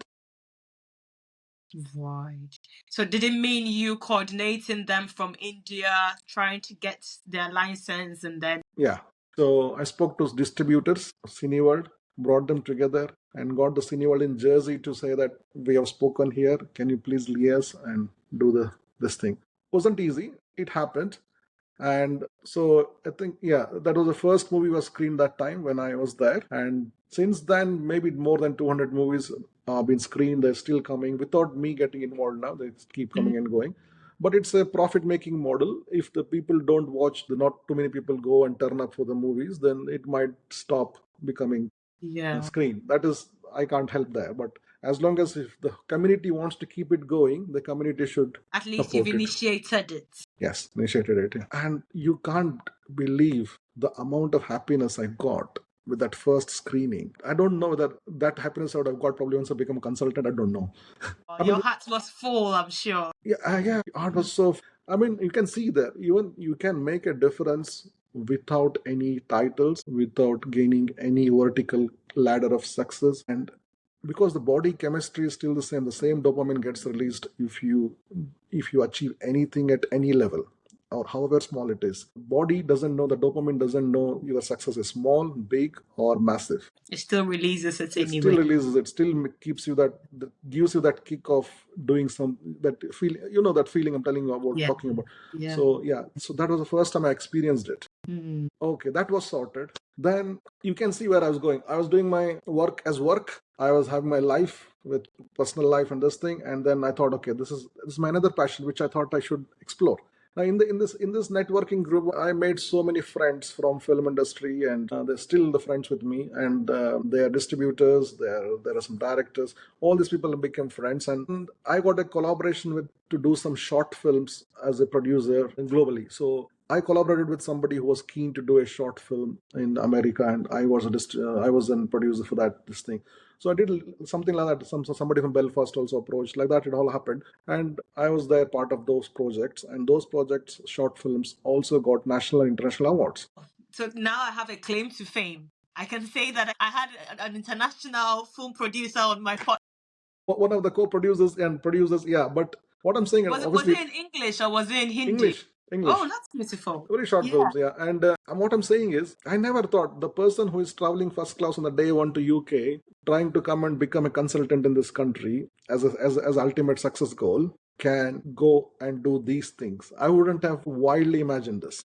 Right. So did it mean you coordinating them from India, trying to get their license and then? Yeah. So I spoke to distributors, Cineworld, brought them together and got the Cineworld in Jersey to say that we have spoken here. Can you please liaise and do this thing? Wasn't easy. It happened. And so I think, yeah, that was the first movie was screened that time when I was there. And since then, maybe more than 200 movies have been screened. They're still coming without me getting involved now. They keep coming and going. But it's a profit-making model. If the people don't watch, not too many people go and turn up for the movies, then it might stop becoming a screen. That is, I can't help there. But as long as if the community wants to keep it going, the community should At least you've initiated it. Yes, initiated it. And you can't believe the amount of happiness I got with that first screening. I don't know whether that happiness I would have got probably once I become a consultant. I don't know. Your heart was full, I'm sure. Yeah, art was so. I mean, you can see that even you can make a difference without any titles, without gaining any vertical ladder of success, and because the body chemistry is still the same dopamine gets released if you achieve anything at any level or however small it is. Body doesn't know, the dopamine doesn't know your success is small, big, or massive. It still releases it anyway. It still releases, it still keeps you that gives you that kick of doing that feel, that feeling I'm telling you about, talking about. Yeah. So that was the first time I experienced it. Okay, that was sorted. Then you can see where I was going. I was doing my work as work. I was having my life with personal life and this thing. And then I thought, okay, this is my another passion, which I thought I should explore. In this networking group, I made so many friends from film industry, and they're still the friends with me. And they are distributors. There are some directors. All these people became friends, and I got a collaboration with to do some short films as a producer globally. So I collaborated with somebody who was keen to do a short film in America, and I was a producer for this thing. So I did something like that. Somebody from Belfast also approached. Like that, it all happened, and I was there part of those projects. And those projects, short films, also got national and international awards. So now I have a claim to fame. I can say that I had an international film producer on my podcast. One of the co-producers and producers, yeah. But what I'm saying, Was obviously, it in English or was it in Hindi? English. Oh, that's beautiful. Very short Yeah. films, yeah. And what I'm saying is, I never thought the person who is traveling first class on the day one to UK, trying to come and become a consultant in this country as ultimate success goal, can go and do these things. I wouldn't have wildly imagined this.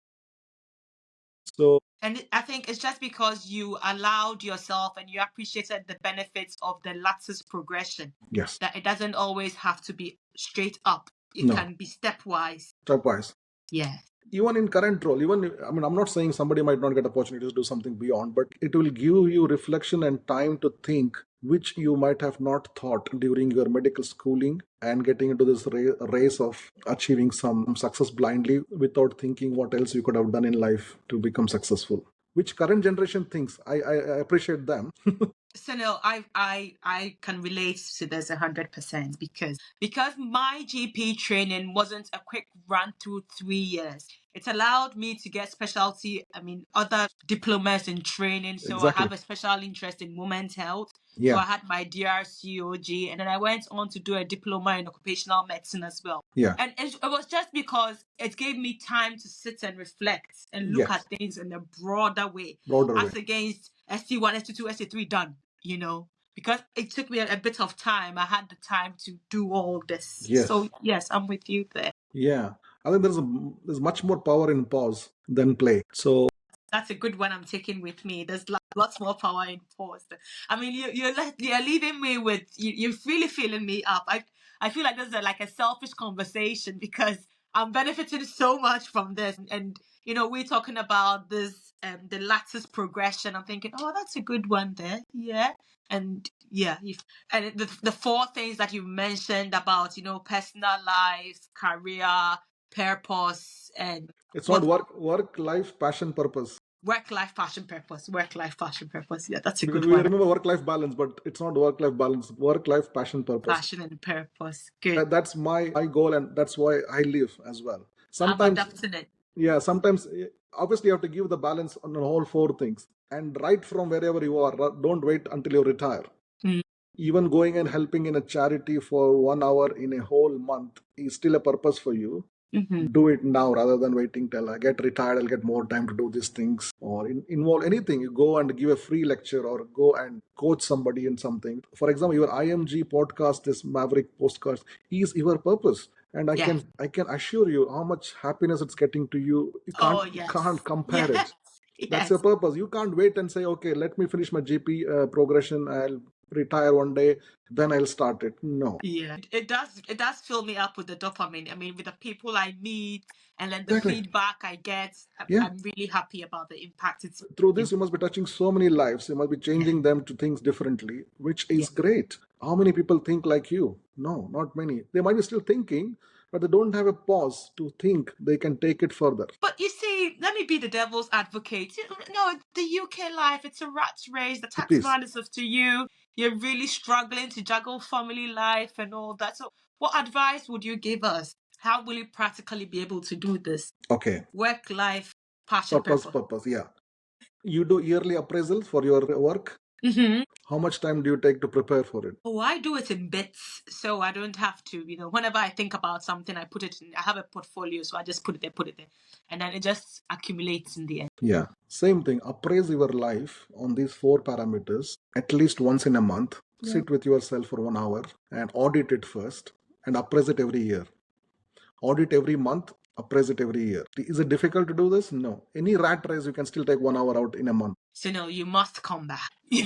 So, And I think it's just because you allowed yourself and you appreciated the benefits of the lattice progression, yes, that it doesn't always have to be straight up. It no, can be stepwise. stepwise. Yeah. Even in current role, I'm not saying somebody might not get opportunity to do something beyond, but it will give you reflection and time to think, which you might have not thought during your medical schooling and getting into this race of achieving some success blindly without thinking what else you could have done in life to become successful, which current generation thinks. I appreciate them. Sunil, I can relate to this 100% because my GP training wasn't a quick run through 3 years. It allowed me to get other diplomas in training. So I Exactly. have a special interest in women's health. So Yeah. I had my DRCOG, and then I went on to do a diploma in occupational medicine as well. Yeah. And it was just because it gave me time to sit and reflect and look Yes. at things in a broader way. Broader way. As against ST1, ST2, ST3 done, because it took me a bit of time. I had the time to do all this. Yes. So yes, I'm with you there. Yeah. I think there's much more power in pause than play. So that's a good one I'm taking with me. There's lots more power in pause. I mean, you're leaving me with you're really feeling me up. I feel like this is like a selfish conversation because I'm benefiting so much from this, and we're talking about this the lattice progression. I'm thinking, oh, that's a good one there, yeah, and yeah, and the four things that you mentioned about personal life, career, purpose, and it's not work life passion purpose. Work-life passion purpose. Work-life passion purpose. Yeah, that's a Because good we one. remember work-life balance, but it's not work-life balance. Work-life passion purpose. Passion and purpose. Good. That's my goal, and that's why I live as well. I'm Sometimes, adapting it. yeah. Sometimes, obviously, you have to give the balance on all four things. And right from wherever you are, don't wait until you retire. Mm. Even going and helping in a charity for 1 hour in a whole month is still a purpose for you. Mm-hmm. Do it now rather than waiting till I get retired. I'll get more time to do these things, or involve anything. You go and give a free lecture or go and coach somebody in something. For example, your IMG podcast, this Maverick postcards, is your purpose. And I can assure you how much happiness it's getting to you. You can't compare it. That's your purpose. You can't wait and say, okay, let me finish my GP progression. I'll retire one day, then I'll start it. No. Yeah, it does fill me up with the dopamine. I mean, with the people I meet and then the feedback I get, I'm really happy about the impact it's through this. You must be touching so many lives. You must be changing them to things differently, which is great. How many people think like you? No, not many. They might be still thinking, but they don't have a pause to think they can take it further. But you see, let me be the devil's advocate. The UK life, it's a rat race. The tax man is up to you. You're really struggling to juggle family life and all that. So what advice would you give us? How will you practically be able to do this? Okay. Work, life, passion, purpose, yeah. You do yearly appraisals for your work? Mm-hmm. How much time do you take to prepare for it? Oh, I do it in bits, so I don't have to, whenever I think about something, I put it in, I have a portfolio, so I just put it there, and then it just accumulates in the end. Yeah, same thing. Appraise your life on these 4 parameters at least once in a month. Yeah. Sit with yourself for 1 hour and audit it first and appraise it every year. Audit every month, appraise it every year. Is it difficult to do this? No. Any rat race, you can still take 1 hour out in a month. Sunil, you must come back. You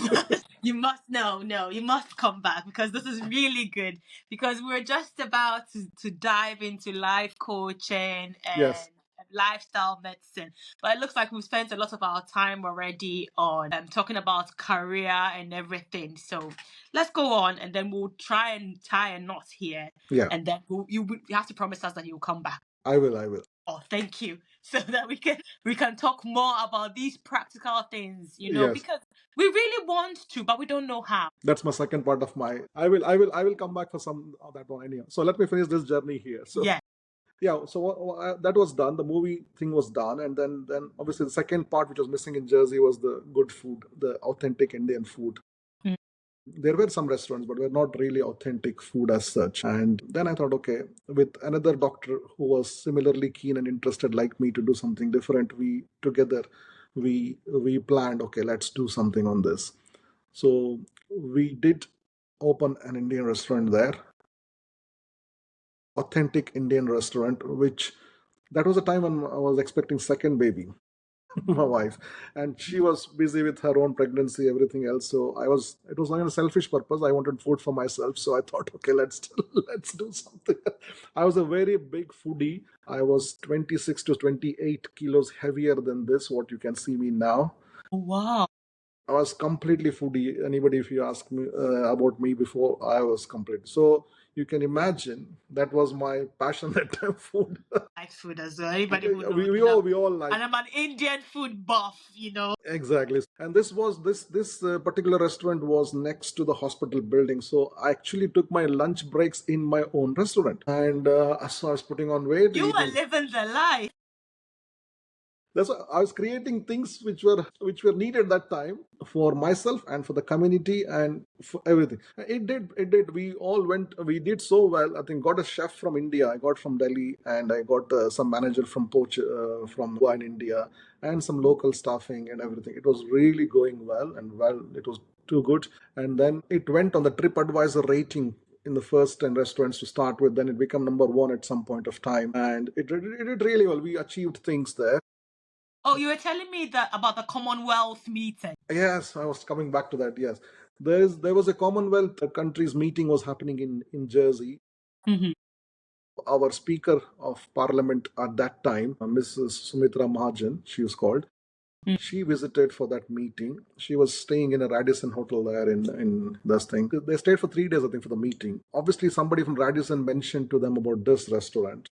must you must come back because this is really good. Because we're just about to dive into life coaching Yes. and lifestyle medicine. But it looks like we've spent a lot of our time already on talking about career and everything. So let's go on and then we'll try and tie a knot here. Yeah. And then you have to promise us that you'll come back. I will. I will. Oh, thank you. So that we can talk more about these practical things, Yes. because we really want to, but we don't know how. That's my second part of my. I will come back for some of that one anyhow. So let me finish this journey here. So Yeah. yeah. So that was done. The movie thing was done, and then obviously the second part which was missing in Jersey was the good food, the authentic Indian food. Mm. There were some restaurants, but were not really authentic food as such. And then I thought, okay, with another doctor who was similarly keen and interested like me to do something different, we planned, okay, let's do something on this. So we did open an Indian restaurant there, authentic Indian restaurant, which that was a time when I was expecting second baby. My wife, and she was busy with her own pregnancy, everything else. So it was not a selfish purpose. I wanted food for myself, so I thought, okay, let's do something. I was a very big foodie. I was 26 to 28 kilos heavier than this, what you can see me now. Wow. I was completely foodie. Anybody, if you ask me about me before, I was complete. So you can imagine that was my passion that time, food. Like food as well. Anybody who knows We all like. and I'm an Indian food buff. Exactly. And this particular restaurant was next to the hospital building. So I actually took my lunch breaks in my own restaurant. And so I was putting on weight. You were living the life. That's why I was creating things which were needed that time for myself and for the community and for everything. It did. We did so well. I think got a chef from India. I got from Delhi, and I got some manager from Goa in India, and some local staffing and everything. It was really going well, and well, it was too good. And then it went on the TripAdvisor rating in the first 10 restaurants to start with. Then it became number one at some point of time, and it did really well. We achieved things there. Oh, you were telling me that about the Commonwealth meeting. Yes, I was coming back to that. Yes, there was a Commonwealth countries meeting was happening in Jersey. Mm-hmm. Our Speaker of Parliament at that time, Mrs. Sumitra Mahajan, she was called. Mm. She visited for that meeting. She was staying in a Radisson hotel there in this thing. They stayed for 3 days, I think, for the meeting. Obviously, somebody from Radisson mentioned to them about this restaurant,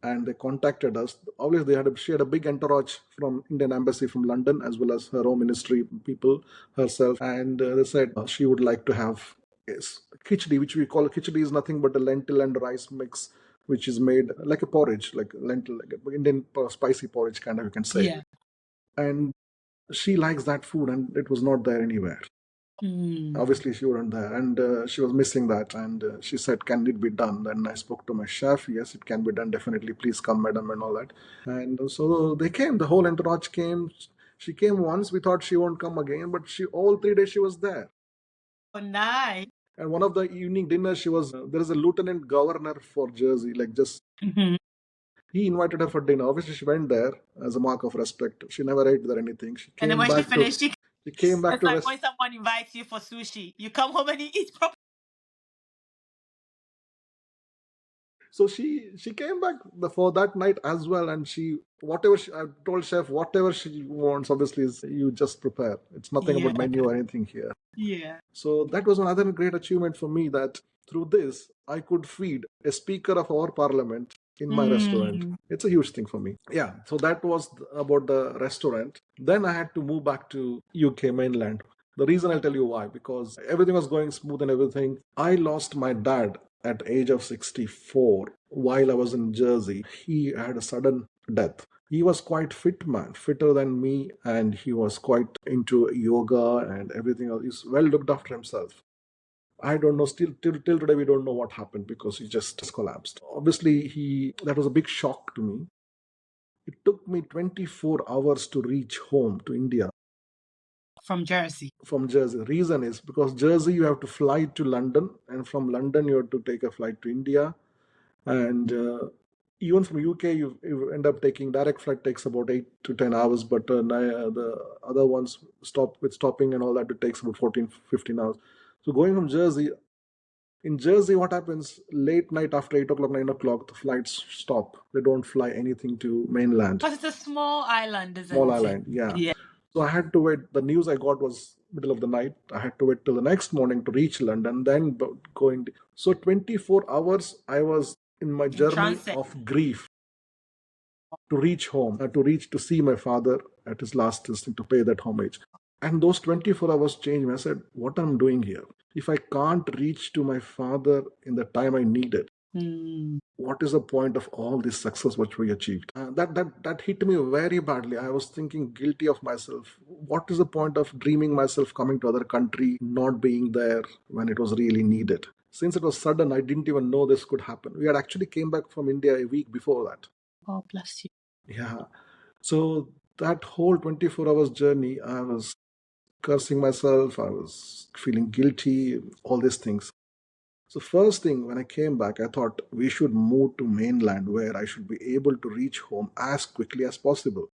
and they contacted us. Obviously, she had a big entourage from Indian Embassy from London, as well as her own ministry people herself, and they said she would like to have khichdi, which we call khichdi is nothing but a lentil and rice mix, which is made like a porridge, like lentil, like an Indian spicy porridge kind of, you can say. Yeah. And she likes that food, and it was not there anywhere. Obviously, she wasn't there, and she was missing that. And she said, "Can it be done?" Then I spoke to my chef. Yes, it can be done. Definitely, please come, madam, and all that. And so they came. The whole entourage came. She came once. We thought she won't come again, but all 3 days she was there. Oh, nice. And one of the evening dinners, she was there is a lieutenant governor for Jersey, like just. Mm-hmm. He invited her for dinner. Obviously, she went there as a mark of respect. She never ate there anything. She And then came when she back to. finished, She came back it's to like rest. when someone invites you for sushi, you come home and you eat properly. So she came back for that night as well, and I told chef whatever she wants. Obviously, is you just prepare. It's nothing about menu or anything here. Yeah. So that was another great achievement for me, that through this I could feed a speaker of our parliament in my restaurant. It's a huge thing for me. Yeah. So that was about the restaurant. Then I had to move back to UK mainland. The reason I'll tell you why, because everything was going smooth and everything. I lost my dad at age of 64 while I was in Jersey. He had a sudden death. He was quite fit man, fitter than me, and he was quite into yoga and everything else. He's well looked after himself. I don't know. Still, till today, we don't know what happened because he just collapsed. Obviously, that was a big shock to me. It took me 24 hours to reach home to India From Jersey. from Jersey. Reason is because Jersey you have to fly to London, and from London you have to take a flight to India, and even from UK, you end up taking direct flight takes about 8 to 10 hours, but the other ones stopping and all that, it takes about 14, 15 hours. So going from Jersey, in Jersey, what happens late night after 8 o'clock, 9 o'clock, the flights stop. They don't fly anything to mainland. Because it's a small island, isn't Small it? island, yeah. Yeah. So I had to wait. The news I got was middle of the night. I had to wait till the next morning to reach London, then going. So 24 hours I was in my journey transit. of grief to reach home, to see my father at his last instant, to pay that homage. And those 24 hours changed me. I said, what I'm doing here? If I can't reach to my father in the time I needed, what is the point of all this success which we achieved? That hit me very badly. I was thinking guilty of myself. What is the point of dreaming myself coming to other country, not being there when it was really needed? Since it was sudden, I didn't even know this could happen. We had actually came back from India a week before that. Oh, bless you. Yeah. So that whole 24 hours journey, I was cursing myself. I was feeling guilty, all these things. So first thing, when I came back, I thought we should move to mainland where I should be able to reach home as quickly as possible.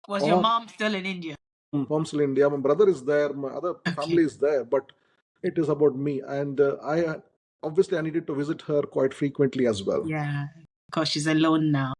Was your mom still in India? Mom's still in India. My brother is there. My other family is there. But it is about me. And obviously I needed to visit her quite frequently as well. Yeah, because she's alone now.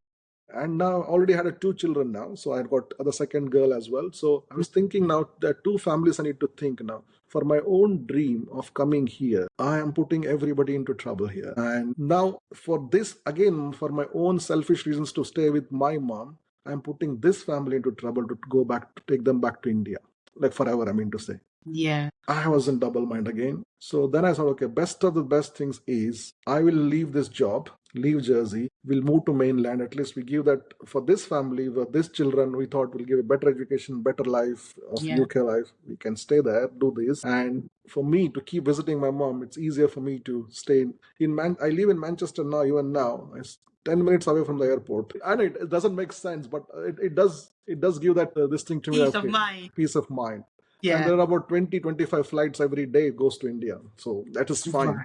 And now I already had 2 children now. So I got the second girl as well. So I was thinking now that 2 families I need to think now. For my own dream of coming here, I am putting everybody into trouble here. And now for this, again, for my own selfish reasons to stay with my mom, I'm putting this family into trouble to go back, to take them back to India. Like forever, I mean to say. Yeah. I was in double mind again. So then I thought, okay, best of the best things is I will leave this job, leave Jersey, we'll move to mainland. At least we give that for this family, for this children, we thought we'll give a better education, better life of UK life. We can stay there, do this. And for me to keep visiting my mom, it's easier for me to stay I live in Manchester now, even now. It's 10 minutes away from the airport. And it doesn't make sense, but it does give that this thing to me. Peace of mind. Peace of mind. Yeah. And there are about 20-25 flights every day goes to India. So that is fine.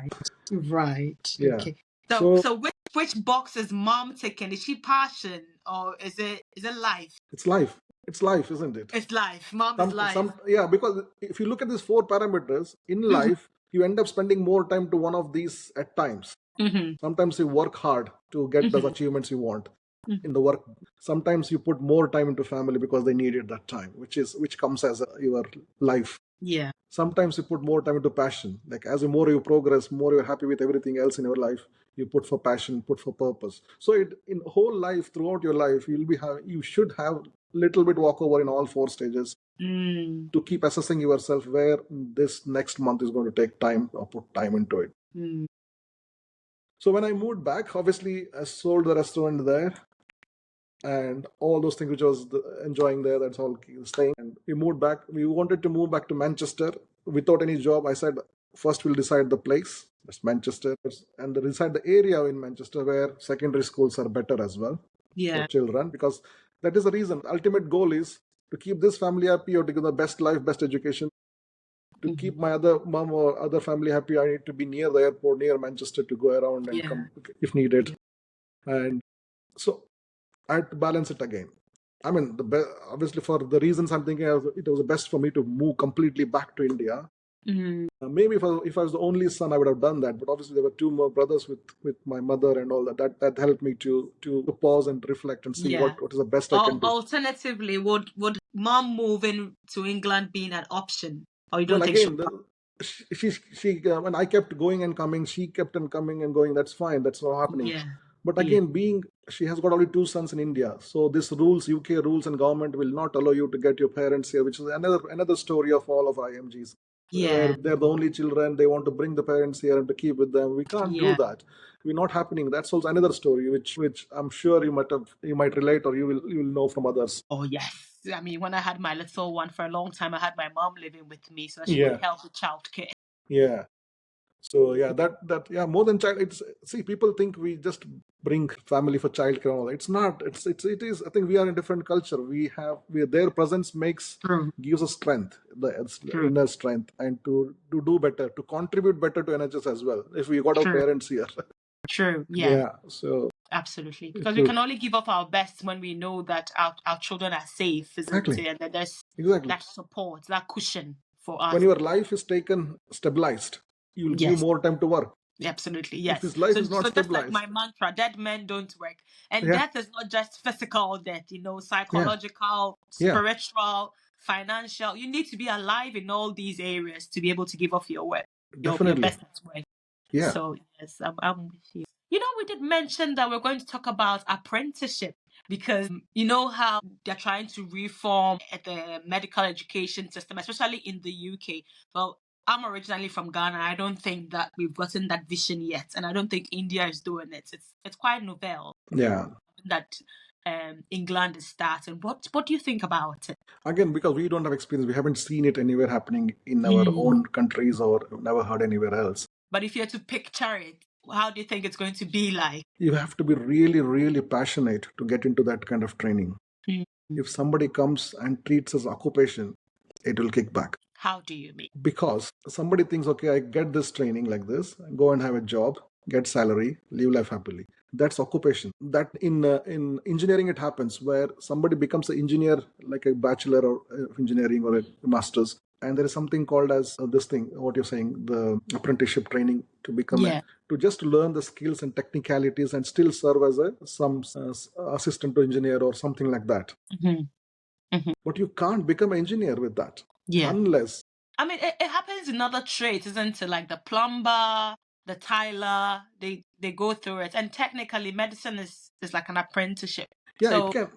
Right. Yeah. Okay. So which box is mom ticking? Is she passion or is it life? It's life. It's life, isn't it? It's life. Mom is life. Yeah, because if you look at these 4 parameters, in life, you end up spending more time to one of these at times. Sometimes you work hard to get those achievements you want in the work. Sometimes you put more time into family because they needed that time, which comes as your life. Yeah. Sometimes you put more time into passion. Like as more you progress, more you're happy with everything else in your life. You put for passion, put for purpose. So in whole life, throughout your life, you should have little bit walkover in all 4 stages to keep assessing yourself where this next month is going to take time or put time into it. So when I moved back, obviously I sold the restaurant there and all those things which I was enjoying there, that's all staying. And we moved back. We wanted to move back to Manchester without any job. I said, first we'll decide the place. That's Manchester. And decide the area in Manchester where secondary schools are better as well for children. Because that is the reason. Ultimate goal is to keep this family happy or to give the best life, best education. To keep my other mom or other family happy, I need to be near the airport, near Manchester to go around and come if needed. And so I had to balance it again. I mean, obviously for the reasons I'm thinking, it was the best for me to move completely back to India. Maybe if I was the only son, I would have done that. But obviously there were 2 more brothers with my mother and all that. That helped me to pause and reflect and see what is the best I can do. Alternatively, would mom moving to England being an option? Or you don't think she when I kept going and coming, she kept on coming and going. That's fine. That's not happening. But again, she has got only 2 sons in India. So this UK rules and government will not allow you to get your parents here, which is another story of all of IMGs. Where they're the only children, they want to bring the parents here and to keep with them. We can't do that. We're not happening. That's also another story, which I'm sure you might relate or you will know from others. Oh yes. I mean, when I had my little one for a long time, I had my mom living with me, so she would help with childcare. Yeah. So more than child. People think we just bring family for childcare and all. It's not. It is. I think we are in a different culture. Their presence gives us strength, the inner strength, and to do better, to contribute better to NHS as well. If we got our parents here. True. Yeah. So Absolutely. Because we can only give up our best when we know that our children are safe, isn't Exactly. it? And that there's Exactly. that support, that cushion for us. When your life is taken stabilized, you will give Yes. more time to work. Absolutely, If yes. his life So, is not so just like my stabilized, mantra, dead men don't work. And yeah, death is not just physical death, yeah, psychological, yeah, spiritual, financial. You need to be alive in all these areas to be able to give off your work, your definitely, best at work. yeah, So yes, I'm with you. We did mention that we're going to talk about apprenticeship because you know how they're trying to reform the medical education system, especially in the UK. Well, I'm originally from Ghana. I don't think that we've gotten that vision yet, and I don't think India is doing it. It's quite novel yeah. that England is starting. What do you think about it? Again, because we don't have experience, we haven't seen it anywhere happening in our own countries or never heard anywhere else. But if you had to picture it, how do you think it's going to be like? You have to be really, really passionate to get into that kind of training. If somebody comes and treats as occupation, it will kick back. How do you mean? Because somebody thinks, okay, I get this training like this, go and have a job, get salary, live life happily. That's occupation. That in engineering it happens where somebody becomes an engineer, like a bachelor or engineering or a master's, and there is something called as this thing, what you're saying, the apprenticeship training to become to just learn the skills and technicalities and still serve as some assistant to engineer or something like that. But you can't become an engineer with that unless. I mean, it happens in other trades, isn't it? Like the plumber, the tiler, they go through it. And technically, medicine is like an apprenticeship. Yeah, So, it can.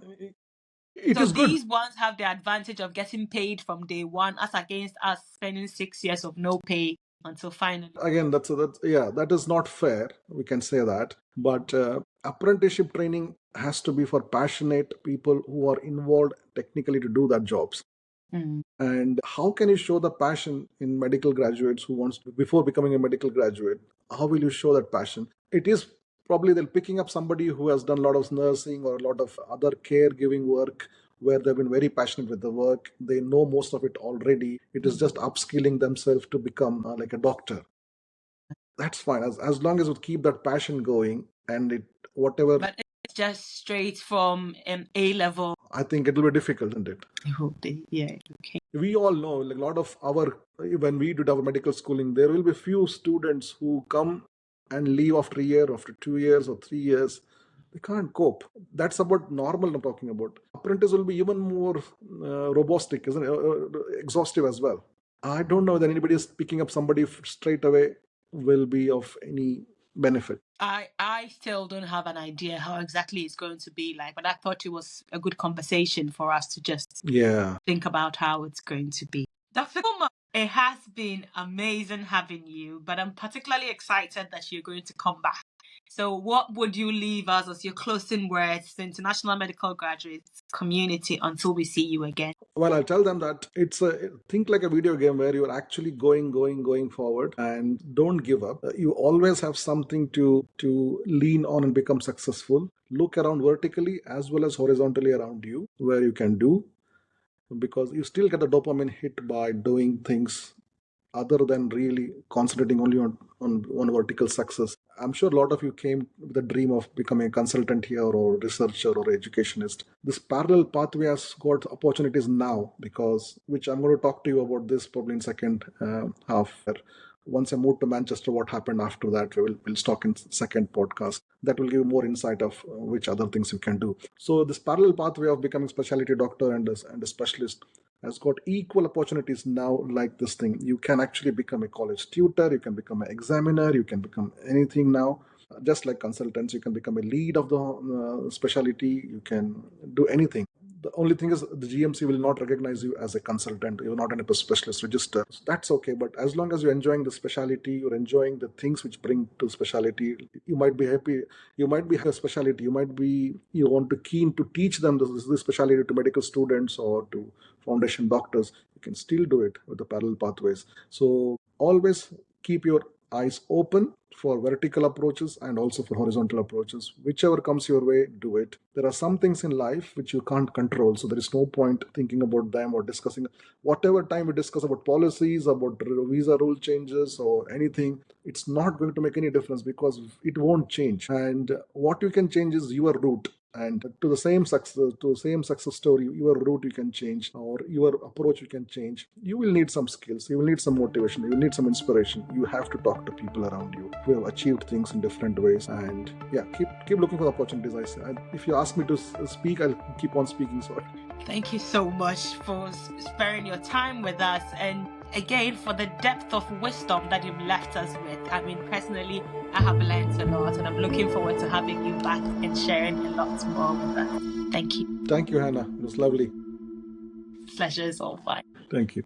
It so is good. these ones have the advantage of getting paid from day one, as against us spending 6 years of no pay until finally. Again, that is not fair. We can say that. But apprenticeship training has to be for passionate people who are involved technically to do that jobs. And how can you show the passion in medical graduates who wants to, before becoming a medical graduate? How will you show that passion? It is probably they're picking up somebody who has done a lot of nursing or a lot of other caregiving work where they've been very passionate with the work. They know most of it already. It is just upskilling themselves to become like a doctor. That's fine as long as we keep that passion going and it whatever. But it's just straight from A level. I think it will be difficult, isn't it? I hope they, yeah, okay. We all know, like a lot of our, when we did our medical schooling, there will be few students who come and leave after a year, after 2 years or 3 years. They can't cope. That's about normal I'm talking about. Apprentice will be even more robustic, isn't it? Exhaustive as well. I don't know that anybody is picking up somebody straight away will be of any benefit. I still don't have an idea how exactly it's going to be like, but I thought it was a good conversation for us to just think about how it's going to be. Dr. Kumar, it has been amazing having you, but I'm particularly excited that you're going to come back. So what would you leave us as your closing words to the international medical graduates community until we see you again? Well, I'll tell them that think like a video game where you're actually going forward and don't give up. You always have something to lean on and become successful. Look around vertically as well as horizontally around you where you can do, because you still get the dopamine hit by doing things other than really concentrating only on vertical success. I'm sure a lot of you came with the dream of becoming a consultant here or researcher or educationist. This parallel pathway has got opportunities now, because which I'm going to talk to you about this probably in second half. Once I moved to Manchester, what happened after that, we'll talk in second podcast. That will give you more insight of which other things you can do. So this parallel pathway of becoming specialty doctor and a specialist has got equal opportunities now. Like this thing, you can actually become a college tutor, you can become an examiner, you can become anything now. Just like consultants, you can become a lead of the specialty, you can do anything. The only thing is the GMC will not recognize you as a consultant. You're not in a specialist register. So that's okay. But as long as you're enjoying the specialty, you're enjoying the things which bring to specialty, you might be happy. You might be a specialty. You want to keen to teach them this specialty to medical students or to foundation doctors. You can still do it with the parallel pathways. So always keep your eyes open for vertical approaches and also for horizontal approaches. Whichever comes your way, do it. There are some things in life which you can't control, so there is no point thinking about them or discussing. Whatever time we discuss about policies, about visa rule changes or anything, it's not going to make any difference because it won't change. And what you can change is your route. And to the same success story, your route you can change, or your approach you can change. You will need some skills, you will need some motivation, you will need some inspiration. You have to talk to people around you who have achieved things in different ways. And yeah, keep looking for opportunities. I say, if you ask me to speak, I'll keep on speaking. So Thank you so much for sparing your time with us, and again for the depth of wisdom that you've left us with. I mean, personally, I have learned a lot, and I'm looking forward to having you back and sharing a lot more with us. Thank you. thank you, Hannah. It was lovely. Pleasure is all mine. Thank you.